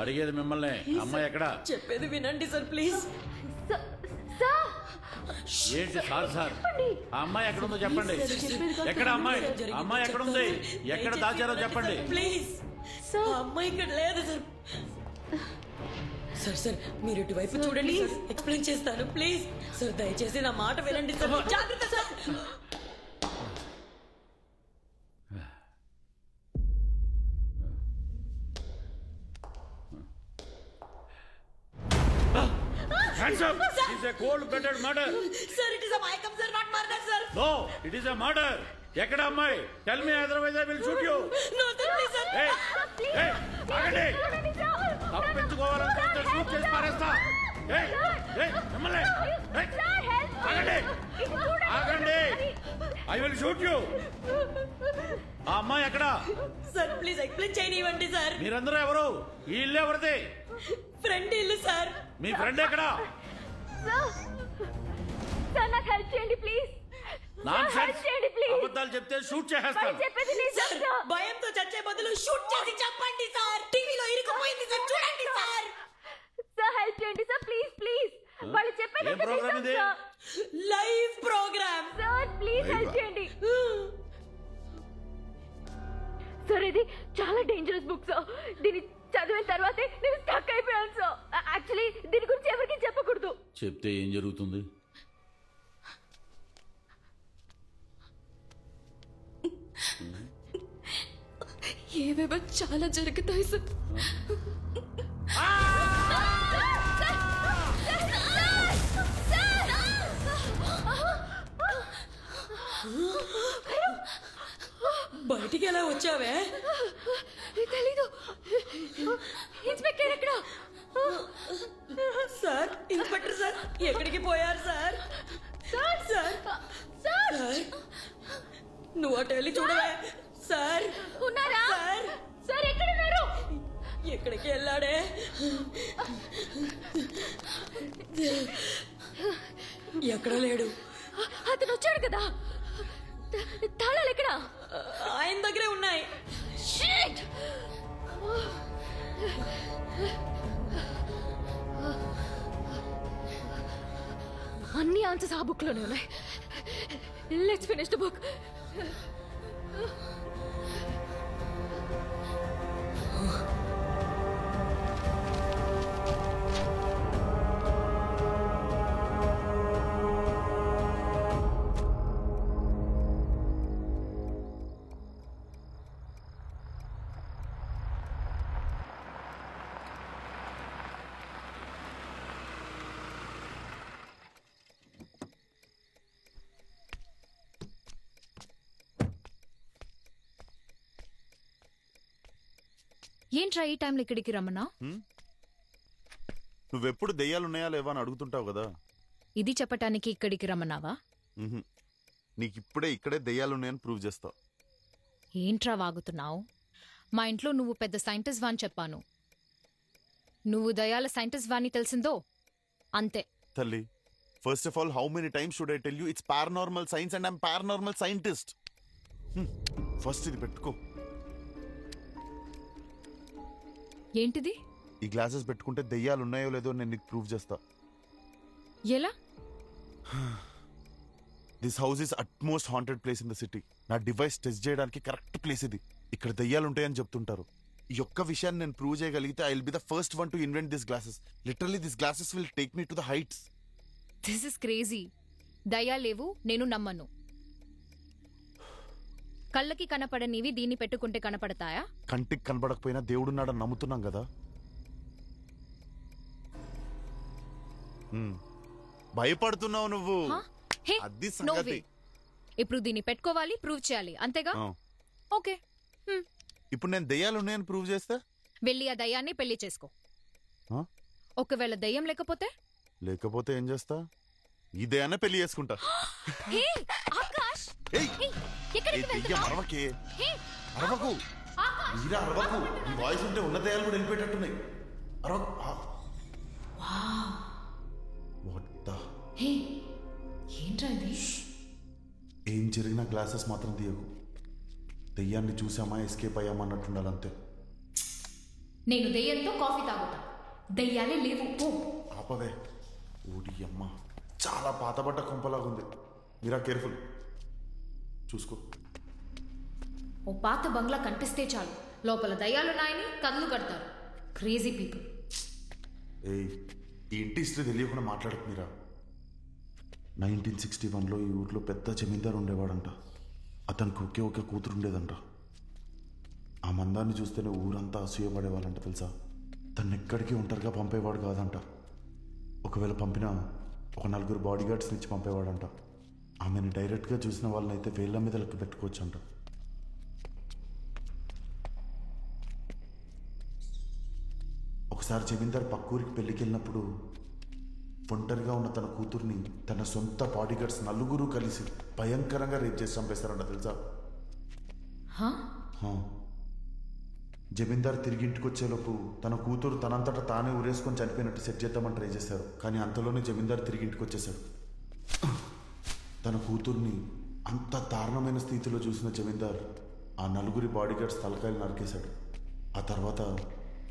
అడిగేది మిమ్మల్ని. అమ్మాయి ఎక్కడ? చెప్పేది వినండి సార్ ప్లీజ్. ఏంటి సార్ సార్ ఆ అమ్మాయి ఎక్కడుందో చెప్పండి. ఎక్కడ అమ్మాయి? అమ్మాయి ఎక్కడుంది? ఎక్కడ దాచారో చెప్పండి ప్లీజ్. అమ్మాయి ఇక్కడ లేదు సార్. సార్ సార్ మీరు ఇటువైపు చూడండి సార్, ఎక్స్ప్లెయిన్ చేస్తాను ప్లీజ్ సార్. దయచేసి నా మాట వినండి సార్. జాగ్రత్త sir. Hands up! It is a cold-blooded murder. Sir, it is a Mayakam, sir, not murder, sir. No, it is a murder. ఎక్కడ అమ్మాయి? Tell me, otherwise I will shoot you. No, sir, please, sir. Hey, hey, ఆగండి. తప్పించుకోవాలంటే షూట్ చేసి పారేస్తా. Hey, hey, నమ్మలే. Hey, ఆగండి. ఆగండి. I will shoot you. ఆ అమ్మాయి ఎక్కడ? సార్ ప్లీజ్ ఎక్స్ప్లెయిన్ చేయనివ్వండి సార్. మీరందరూ ఎవరు? ఈ ఇల్లు ఎవరిది? ఫ్రెండ్ ఇల్లు సార్. మీ ఫ్రెండ్ ఎక్కడ? సార్ నాకు హెల్ప్ చేయండి ప్లీజ్. అబద్ధాలు చెప్తే షూట్ చేసేస్తాను. భయంతో చచ్చే బదులు షూట్ చేసి చెప్పండి సార్. టీవీలో ఇరుక్కుపోయింది సార్, చూడండి సార్. సార్ హెల్ప్ చేయండి సార్ ప్లీజ్ ప్లీజ్. వాళ్ళు చెప్పేది ఏం ప్రోగ్రామ్ ఇది? Live program. Sir please help చేయండి సార్. ఇది చాలా డేంజరస్ బుక్ సార్. దీన్ని చదివిన తర్వాతే నేను స్టక్ అయిపోయాను సార్. యాక్చువల్లీ దీని గురించి ఎవరికి చెప్పకూడదు. చెప్తే ఏం జరుగుతుంది? ఏవేవో చాలా జరుగుతాయి సార్. బయటికి ఎలా వచ్చావే? తెలీదు. ఇన్స్పెక్టర్ ఎక్కడ? సార్ ఇన్స్పెక్టర్ సార్ ఎక్కడికి పోయారు సార్? సార్ సార్ సార్ నువ్వు అటు వెళ్ళి చూడవే. సార్ ఉన్నారా? సార్ సార్ ఎక్కడ ఉన్నారు? ఎక్కడికి వెళ్ళాడే? ఎక్కడ లేడు. అతను వచ్చాడు కదా. తాళాలు ఎక్కడ? ఆయన దగ్గరే ఉన్నాయి. షిట్! అన్ని ఆన్సర్స్ ఆ బుక్ లోనే ఉన్నాయి. Let's finish the book. ఏంట్రా ఈ టైంలో ఇక్కడికి రమ్మన్నా? నువ్వెప్పుడు దెయ్యాలున్నాయా లేవా అని అడుగుతుంటావు కదా. ఇది చెప్పటానికి ఇక్కడికి రమ్మన్నావా? నీకిప్పుడే ఇక్కడే దెయ్యాలున్నాయని ప్రూవ్ చేస్తావు. ఏంట్రా వాగుతున్నావు? మా ఇంట్లో నువ్వు పెద్ద సైంటిస్ట్ వాని చెప్పాను. నువ్వు దయాల సైంటిస్ట్ వాని తెలిసిందో అంతే. తల్లి, first of all how many times should I tell you it's paranormal science and I'm paranormal scientist. First ఇది పెట్టుకో. ఏంటిది? ఈ గ్లాసెస్ పెట్టుకుంటే దెయ్యాలు ఉన్నాయో లేదో నేను నీకు ప్రూవ్ చేస్తా. ఎలా? This house is utmost haunted place in the city. నా డివైస్ టెస్ట్ చేయడానికి కరెక్ట్ ప్లేస్ ఇది. ఇక్కడ దెయ్యాలు ఉంటాయని చెప్తుంటారు. ఈ ఒక్క విషయాన్ని నేను ప్రూవ్ చేయగలిగితే I will be the first one to invent this glasses. Literally this glasses will take me to the heights. This is crazy. దయ్యా లేవు, నేను నమ్మను. కళ్ళకి కనపడనివి దీన్ని పెట్టుకుంటే కనపడతాయా? కంటికి కనపడకపోయినా దేవుడున్నాడని నమ్ముతున్నాం కదా. భయపడుతున్నావు నువ్వు. అది సంగతి. ఇప్పుడు దీన్ని పెట్టుకోవాలి, ప్రూవ్ చేయాలి, అంతేగా? ఓకే. ఇప్పుడు నేను దయ్యాలు ఉన్నాయని ప్రూవ్ చేస్తే వెళ్ళి ఆ దయ్యాన్ని పెళ్లి చేసుకో. ఒకవేళ దయ్యం లేకపోతే? లేకపోతే ఏం చేస్తా? ఈ దయ్యాన్ని పెళ్లి చేసుకుంటా. అరవకే, అరవకు, మీరా అరవకు. ఈ వాయిస్ ఉంటే ఉన్న దయ్యాలు కూడా వెళ్ళిపోయేటట్టున్నాయి. ఏం జరిగినా గ్లాసెస్ మాత్రం తీయకు. దెయ్యాన్ని చూసామా ఎస్కేప్ అయ్యామా అన్నట్టుండాలంతే. నేను దెయ్యంతో కాఫీ తాగుతా, దెయ్యాలే లేవు. ఆపవే. ఓడి అమ్మ, చాలా పాతబడ్డ కొంపలాగా ఉంది. మీరా కేర్ఫుల్ చూసుకో. ఓ పాత బంగ్లా కనిపిస్తే చాలు లోపల దయ్యాలున్నాయని కళ్ళు కడతారు. Crazy people. ఏయ్, ఈ ఇంటి హిస్టరీ తెలియకుండా మాట్లాడకు మీరా. 1961లో ఈ ఊర్లో పెద్ద జమీందారు ఉండేవాడంట. అతనికి ఒకే కూతురు ఉండేదంట. ఆ మందాన్ని చూస్తేనే ఊరంతా అసూయపడేవాళ్ళంట తెలుసా. తను ఎక్కడికి ఒంటరిగా పంపేవాడు కాదంట. ఒకవేళ పంపినా ఒక 4 బాడీ గార్డ్స్ని ఇచ్చి పంపేవాడంట. ఆమెను డైరెక్ట్గా చూసిన వాళ్ళనైతే వేళ్ళ మీద లెక్క పెట్టుకోవచ్చు అంట. ఒకసారి జమీందార్ పక్కూరికి పెళ్లికి వెళ్ళినప్పుడు ఒంటరిగా ఉన్న తన కూతుర్ని తన సొంత బాడీ గార్డ్స్ 4 కలిసి భయంకరంగా రేప్ చేసి చంపేస్తారంట తెలుసా. జమీందార్ తిరిగి ఇంటికి వచ్చేలోపు తన కూతురు తనంతటా తానే ఉరేసుకొని చనిపోయినట్టు సెట్ చేద్దామని ట్రై చేశారు. కానీ అంతలోనే జమీందార్ తిరిగి ఇంటికి వచ్చేశాడు. తన కూతుర్ని అంత దారుణమైన స్థితిలో చూసిన జమీందార్ ఆ 4 బాడీ గార్డ్స్ తలకాయలు నరికేశాడు. ఆ తర్వాత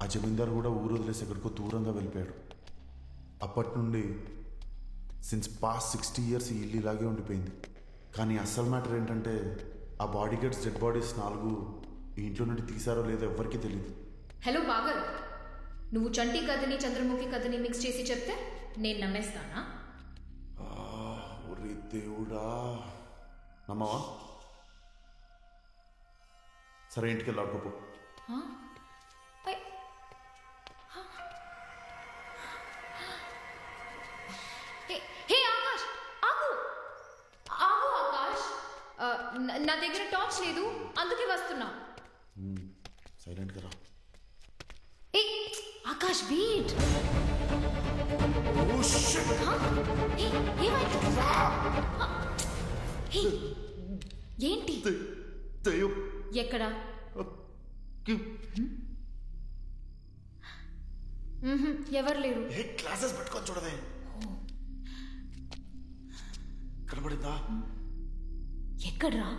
ఆ జమీందార్ కూడా ఊరు వదిలేసి ఎక్కడికో దూరంగా వెళ్ళిపోయాడు. అప్పటి నుండి సిన్స్ పాస్ట్ 60 years ఈ ఇల్లు ఇలాగే ఉండిపోయింది. కానీ అసలు మ్యాటర్ ఏంటంటే ఆ బాడీ గార్డ్స్ డెడ్ బాడీస్ 4 ఈ ఇంట్లో నుండి తీసారో లేదో ఎవరికీ తెలియదు. హలో బాగర్, నువ్వు చంటి కథని చంద్రముఖి కథని మిక్స్ చేసి చెప్తే నేను నమ్మేస్తానా? ఒరే దేవుడా, నమ్మవా? సరే ఇంటికి వెళ్ళి ఆడుకోపో. నా దగ్గర టార్చ్ లేదు, అందుకే వస్తున్నా. సైలెంట్ గా రా. ఆకాష్ వెయిట్. ఏంటి? ఎక్కడ? ఎవరు లేరు. క్లాసెస్ పెట్టుకొని చూడవే. కనబడిందా? ఎక్కడ్రా?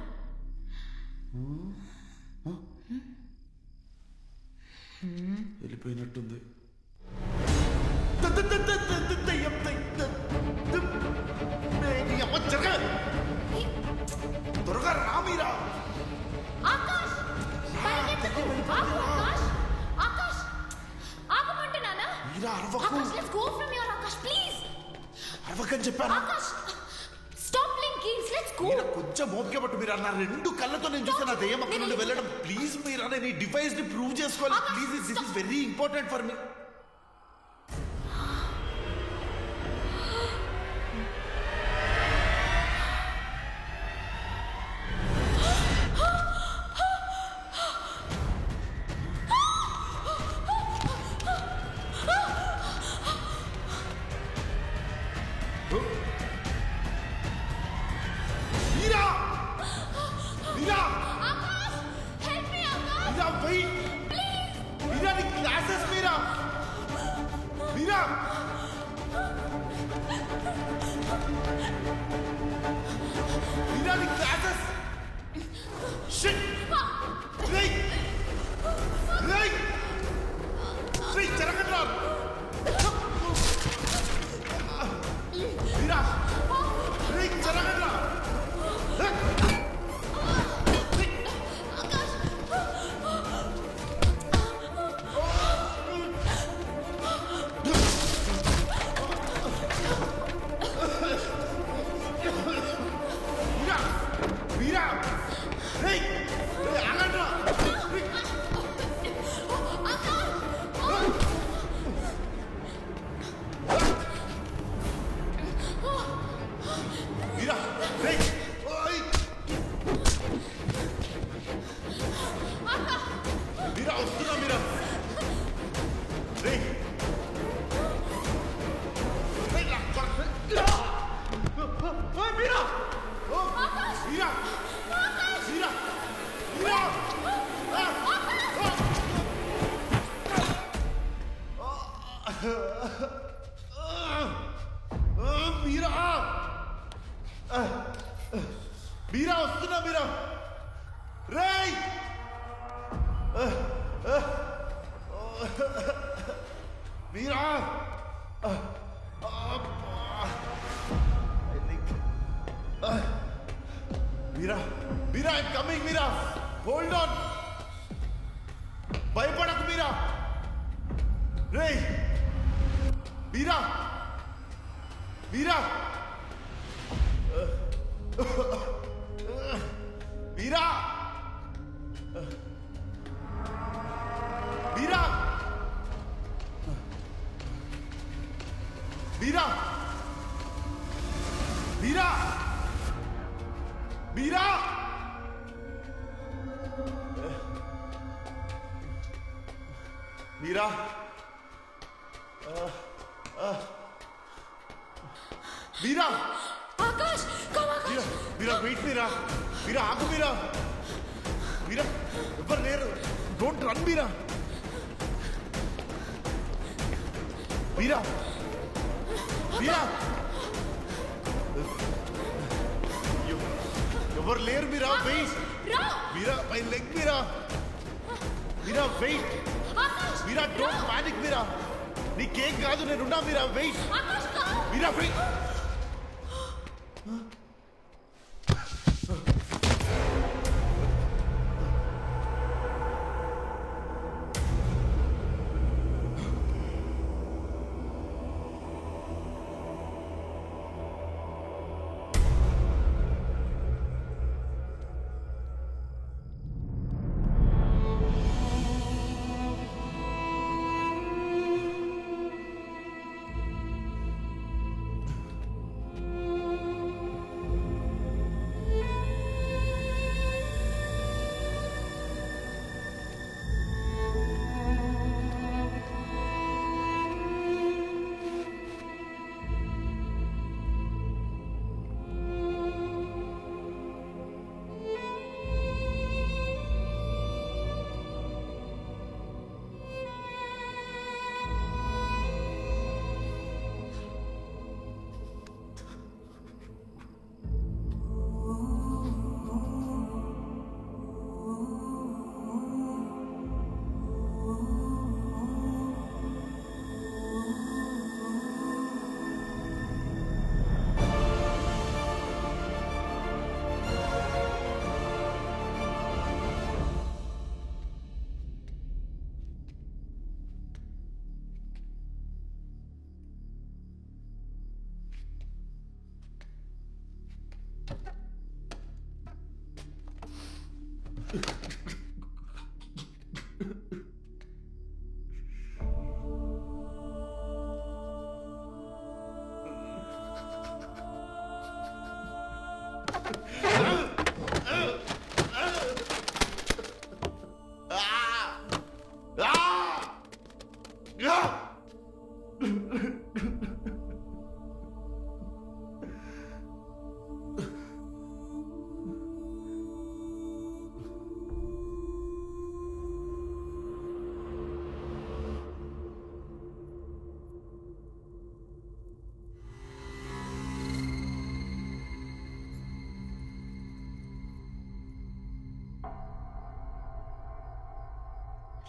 వెళ్ళిపోయినట్టుంది. త్వరగా రా మీరా. అరవకని చెప్పాను. కొంచెం ఓపిక పట్టు మీరా. నా 2 కళ్ళతో నేను చూసాను ఆ దెయ్యం అక్కడ నుండి వెళ్ళడం. ప్లీజ్ మీరా, నేను ఈ డివైస్ ని ప్రూవ్ చేసుకోవాలి. Please, this is very important for me. Meera వస్తున్నా. మీరా రేయ్, Meera Meera Meera I'm coming Meera hold on భయపడకు మీరా రే మీరా మీరా మీరా మీరా మీరా మీరా మీరా మీరా మీరా ఆకాష్ మీరా వెయిట్ మీరా మీరా ఆగు మీరా మీరా ఎవరు లేరు డోంట్ రన్ మీరా మీరా మీరా ఎవరు లేరు Meera wait Meera my leg Meera Meera wait Meera don't panic Meera నీకేం కాదు నేనున్నా మీరా వెయిట్ మీరా వెయిట్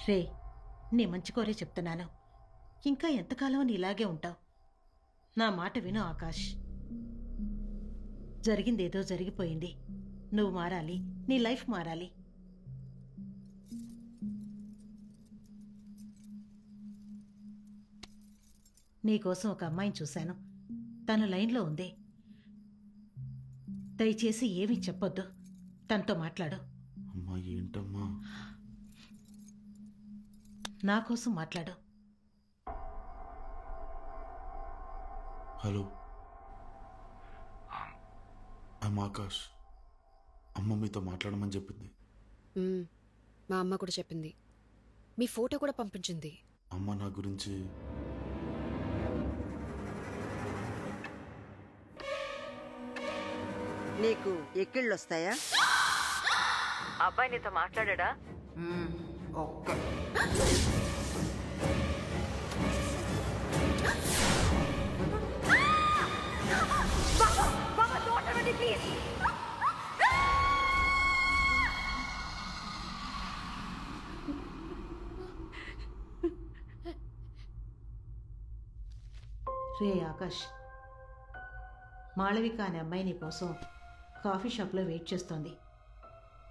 రే నీ మంచి కోరే చెప్తున్నాను. ఇంకా ఎంతకాలం నీ ఇలాగే ఉంటావు? నా మాట విను ఆకాష్. జరిగిందేదో జరిగిపోయింది. నువ్వు మారాలి, నీ లైఫ్ మారాలి. నీకోసం ఒక అమ్మాయిని చూశాను. తను లైన్లో ఉంది. దయచేసి ఏమీ చెప్పొద్దు. తనతో మాట్లాడు. అమ్మా ఏంటమ్మా? నా కోసం మాట్లాడు. Hello, I'm Akash. అమ్మ మీతో మాట్లాడమని చెప్పింది. మా అమ్మ కూడా చెప్పింది. మీ ఫోటో కూడా పంపించింది. అమ్మ నా గురించి నీకు ఎక్కిళ్ళు వస్తాయా? అబ్బాయి నీతో మాట్లాడా? ఓకే. రే ఆకాష్, మాళవిక అనే అమ్మాయి నీ కోసం కాఫీ షాప్లో వెయిట్ చేస్తోంది.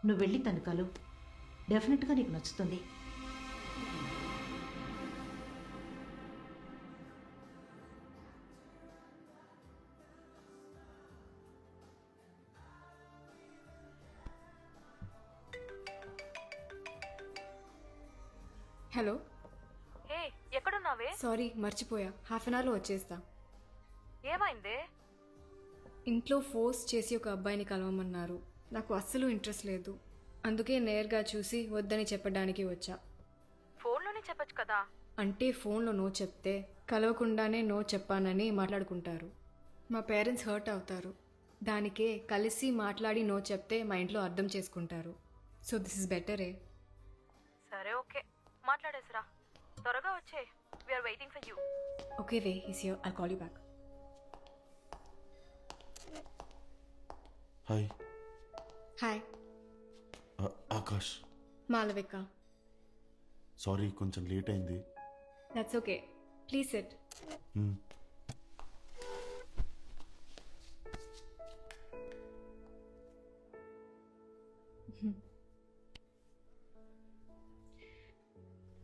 నువ్వు వెళ్ళి తను కలు. డెఫినెట్గా నీకు నచ్చుతుంది. హలో, ఏ ఎక్కడున్నావే? సారీ మర్చిపోయా. హాఫ్ అన్ అవర్లో వచ్చేస్తా. ఏమైందే? ఇంట్లో ఫోర్స్ చేసి ఒక అబ్బాయిని కలవమన్నారు. నాకు అస్సలు ఇంట్రెస్ట్ లేదు. అందుకే నేరుగా చూసి వద్దని చెప్పడానికి వచ్చా. ఫోన్లోనే చెప్పొచ్చు కదా. అంటే ఫోన్లో నో చెప్తే కలవకుండానే నో చెప్పానని మాట్లాడుకుంటారు. మా పేరెంట్స్ హర్ట్ అవుతారు. దానికే కలిసి మాట్లాడి నో చెప్తే మా ఇంట్లో అర్థం చేసుకుంటారు. సో దిస్ ఇస్ బెటరే. సరే ఓకే, మాట్లాడేసిరా. త్వరగా వచ్చే. We are waiting for you. Okay రే, is here. I'll call you back. Hi. Hi. Akash. Malavika. Sorry, కొంచెం లేట్ అయింది. That's okay, please sit.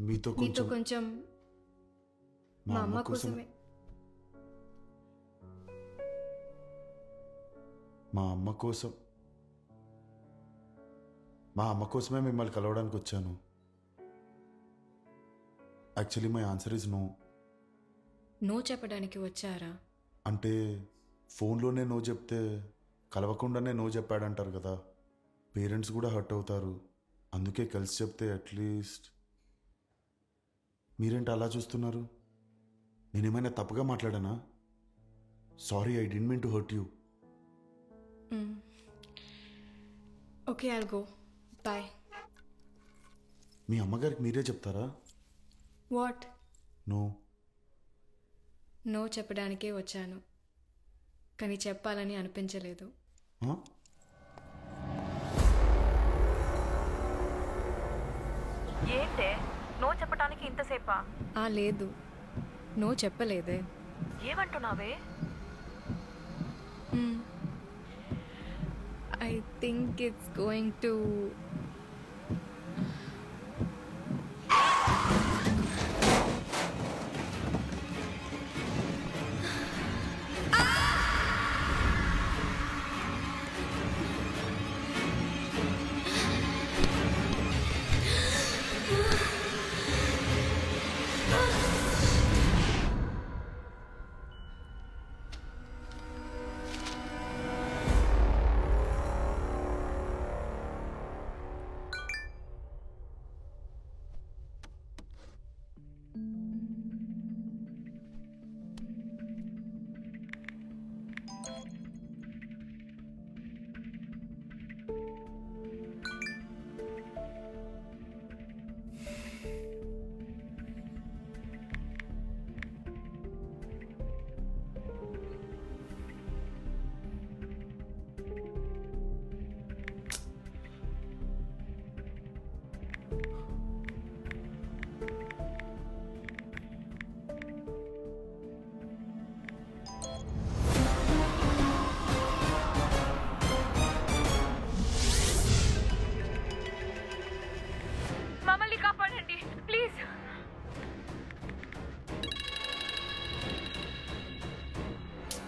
మీతో కొంచెం మా అమ్మ కోసమే. మా అమ్మ కోసమే మిమ్మల్ని కలవడానికి వచ్చాను. Actually my answer is no. No చెప్పడానికి వచ్చారా? అంటే ఫోన్లోనే నో చెప్తే కలవకుండానే నో చెప్పాడంటారు కదా, పేరెంట్స్ కూడా హర్ట్ అవుతారు. అందుకే కలిసి చెప్తే అట్లీస్ట్. మీరేంటి అలా చూస్తున్నారు? నేనేమైనా తప్పుగా మాట్లాడానా? Sorry, I didn't mean to hurt you. Okay, I'll go. Bye. మీ అమ్మగారికి మీరే చెప్తారా? వాట్? నో చెప్పడానికే వచ్చాను, కానీ చెప్పాలని అనిపించలేదు. ఏంటే నో చెప్పడానికి ఇంతసేపా? లేదు, నో చెప్పలేదే. ఏమంటున్నావే? I think it's going to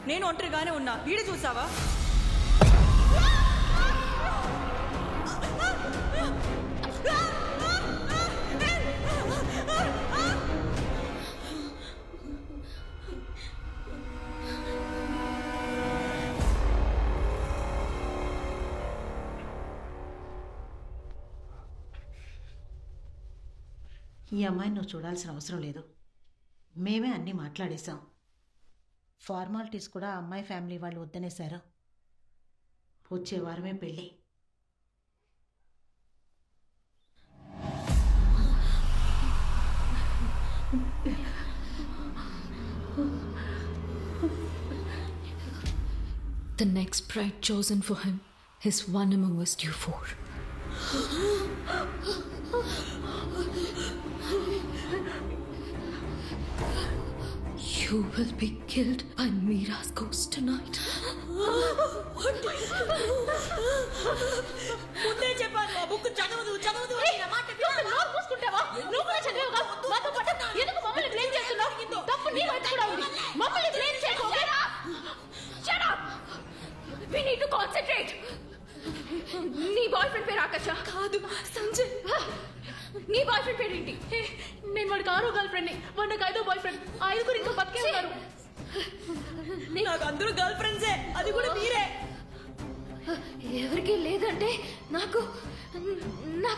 నేను ఒంటరిగానే ఉన్నా, వీడు చూసావా? ఈ అమ్మాయిని నువ్వు చూడాల్సిన అవసరం లేదు. మేమే అన్నీ మాట్లాడేశాం. ఫార్మాలిటీస్ కూడా ఆ అమ్మాయి ఫ్యామిలీ వాళ్ళు వద్దనేశారు. వచ్చే వారమే పెళ్ళి. The next bride chosen for him is one among us due for. You will be killed by Mira's ghost tonight. What? ముందే చెప్పాను ఆ బుక్ చదవదు చదవదు మూసుకుంటావా నువ్వు కూడా చదివావుగా మాతో పాటు ఎందుకు మమ్మల్ని బ్లేమ్ చేస్తున్నావు తప్పు నీ వైపు కూడా ఉంది మమ్మల్ని బ్లేమ్ చేయకు Shut up! We need to concentrate. నీ బాయ్ ఫ్రెండ్ పేరు ఆకాశ కాదు సంజయ్ నీ బాయ్ ఫ్రెండ్ పేరు ఏంటి నేను వాడికి 6వ గర్ల్ ఫ్రెండ్ వాడు నాకు 5వ బాయ్ ఫ్రెండ్ 5 ఇంకా బతికే ఉన్నారు నాకు అందరూ గర్ల్ ఫ్రెండ్సే అది కూడా మీరే ఎవరికి లేదంటే నాకు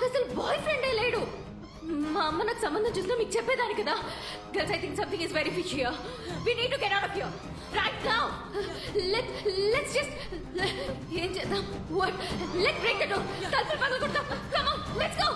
అసలు బాయ్ ఫ్రెండే లేడు మా అమ్మ నాకు సంబంధం చూసినా మీకు చెప్పేదాని కదా girls I think something is very fish here we need to get out of here right now let's just ఏం చేద్దాం what let's break the door తలుపులు పగలగొడతాం కమ్ ఆన్ లెట్స్ గో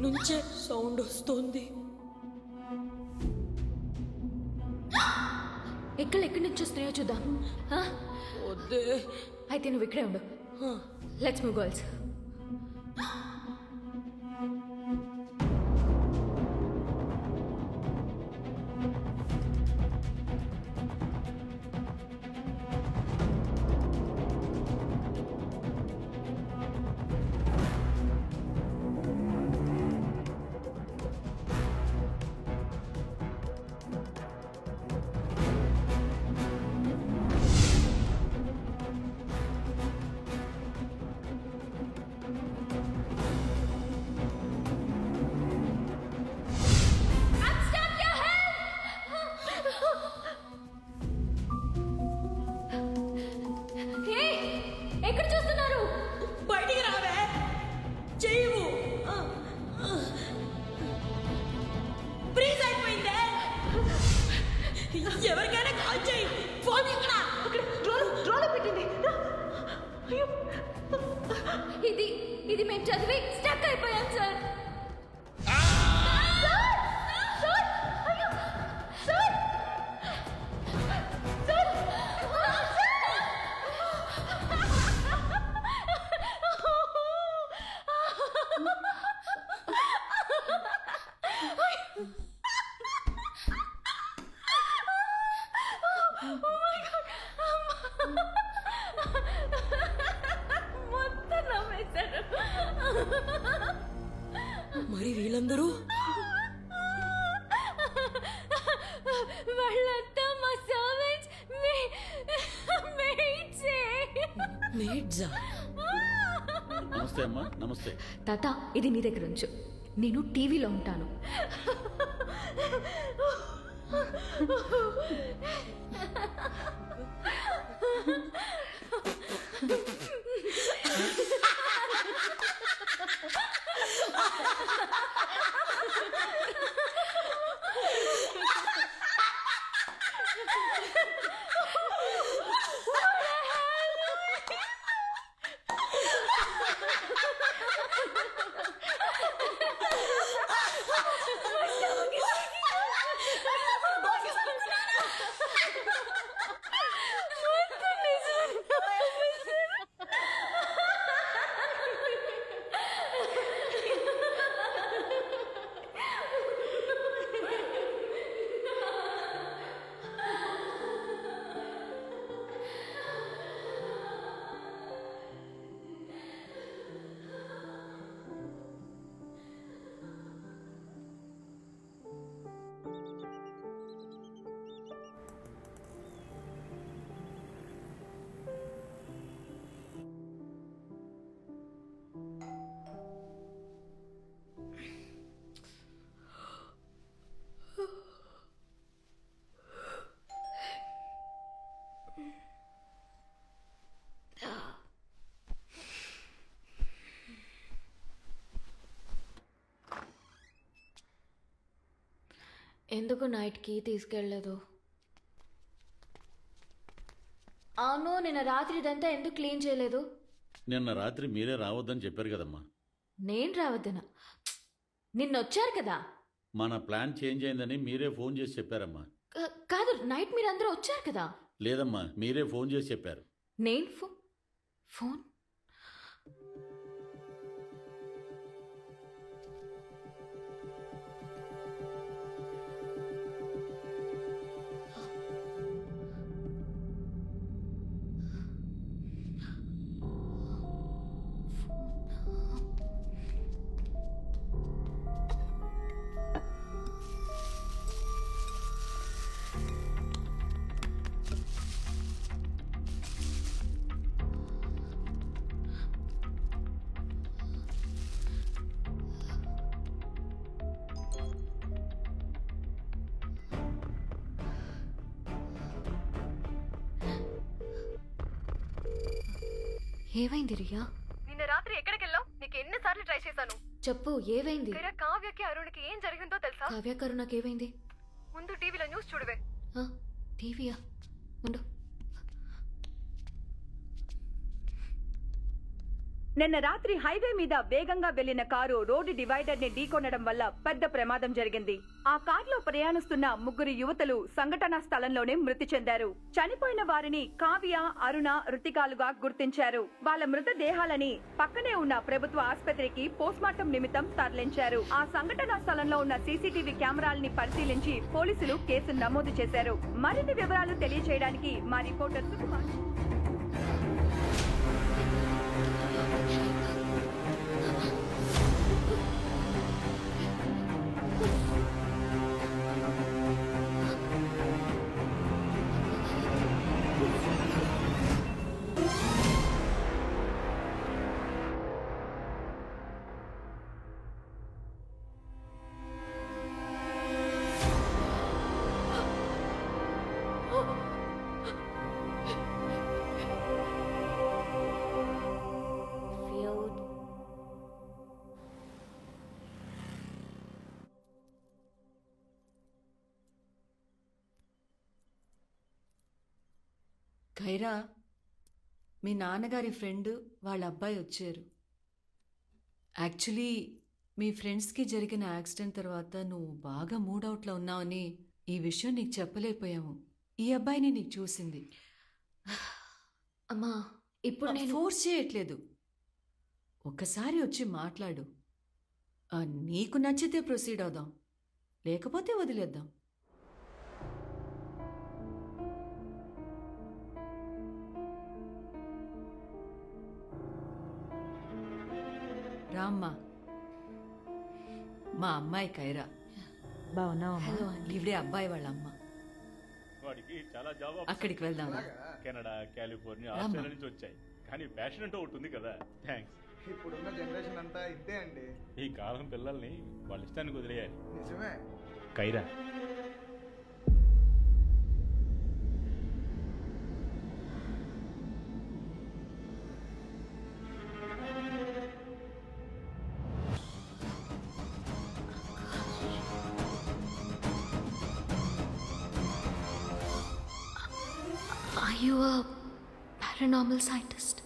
నుంచే సౌండ్ వస్తుంది ఎక్కడి నుంచి వస్తున్నాయో చూద్దాం వద్దే అయితే నువ్వు ఇక్కడే ఉండు లెట్స్ మూవ్ గర్ల్స్ ఎక్కడ చూస్తున్నారు బయటికి రావే చెయ్యవు ఫ్రీజ్ అయిపోయిందే ఎవరికైనా కాల్ చేయి ఫోన్ ఎక్కడ డ్రోలో పెట్టింది ఇది మేము చదివి స్టక్ అయిపోయాం సార్ మరి వీళ్ళందరూ వాళ్ళంతా మా సర్వెంట్స్ మేడ్సా నమస్తే అమ్మా నమస్తే తాత ఇది నీ దగ్గర ఉంచు నేను టీవీలో ఉంటాను ఎందుకు నైట్కి తీసుకెళ్ళలేదు? అవును, నిన్న రాత్రి ఇదంతా ఎందుకు క్లీన్ చేయలేదు? నిన్న రాత్రి మీరే రావద్దని చెప్పారు కదమ్మా. నేను రావద్దనా? నిన్న వచ్చారు కదా. మన ప్లాన్ చేంజ్ అయిందని మీరే ఫోన్ చేసి చెప్పారమ్మా. కాదు, నైట్ మీరందరూ వచ్చారు కదా. లేదమ్మా, మీరే ఫోన్ చేసి చెప్పారు. నేను ఫోన్ ఏమైంది రియా? నిన్న రాత్రి ఎక్కడికి వెళ్ళావు? నీకు ఎన్నిసార్లు ట్రై చేశాను. చెప్పు, ఏమైంది? కావ్యకి అరుణ్కి ఏం జరిగిందో తెలుసా? కావ్య కరుణకి ఏమైంది? ముందు టీవీలో న్యూస్ చూడవే. టీవీయా? ఉండు. నిన్న రాత్రి హైవే మీద వేగంగా వెళ్లిన కారు రోడ్డు డివైడర్ ని ఢీకొనడం వల్ల పెద్ద ప్రమాదం జరిగింది. ఆ కారులో ప్రయాణిస్తున్న 3 యువతులు సంఘటనా స్థలంలోనే మృతి చెందారు. చనిపోయిన వారిని కావ్య, అరుణ, రుతికాలుగా గుర్తించారు. వాళ్ళ మృతదేహాలని పక్కనే ఉన్న ప్రభుత్వ ఆసుపత్రికి పోస్ట్మార్టం నిమిత్తం తరలించారు. ఆ సంఘటనా స్థలంలో ఉన్న సీసీటీవీ కెమెరాలని పరిశీలించి పోలీసులు కేసు నమోదు చేశారు. మరిన్ని వివరాలు తెలియజేయడానికి మా రిపోర్టర్ సుకుమార్. ఖైరా, మీ నాన్నగారి ఫ్రెండ్ వాళ్ళ అబ్బాయి వచ్చారు. యాక్చువల్లీ మీ ఫ్రెండ్స్కి జరిగిన యాక్సిడెంట్ తర్వాత నువ్వు బాగా మూడౌట్లో ఉన్నావని ఈ విషయం నీకు చెప్పలేకపోయాము. ఈ అబ్బాయిని నీకు చూసింది. అమ్మా, ఇప్పుడు నేను ఫోర్స్ చేయట్లేదు. ఒక్కసారి వచ్చి మాట్లాడు. నీకు నచ్చితే ప్రొసీడ్ అవుదాం, లేకపోతే వదిలేద్దాం. రామ్మా, మా అమ్మాయి ఖైరా. బాగున్నావా? ఇవిడే అబ్బాయి వాళ్ళ అమ్మ. వాడికి చాలా జాబ్ అక్కడికి వెళ్దాం. కెనడా, కాలిఫోర్నియా, ఆస్ట్రేలియా నుంచి వచ్చాయి. కానీ ప్యాషన్ అంటూ ఉంటుంది కదా. థ్యాంక్స్. ఇప్పుడున్న జనరేషన్ అంతా ఇంతే అండి. ఈ కాలం పిల్లల్ని వాళ్ళ ఇష్టానికి వదిలేయాలి. నిజమే. ఖైరా, Are you a paranormal scientist?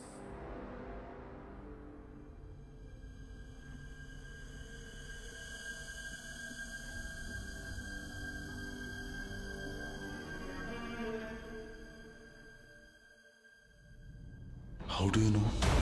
How do you know?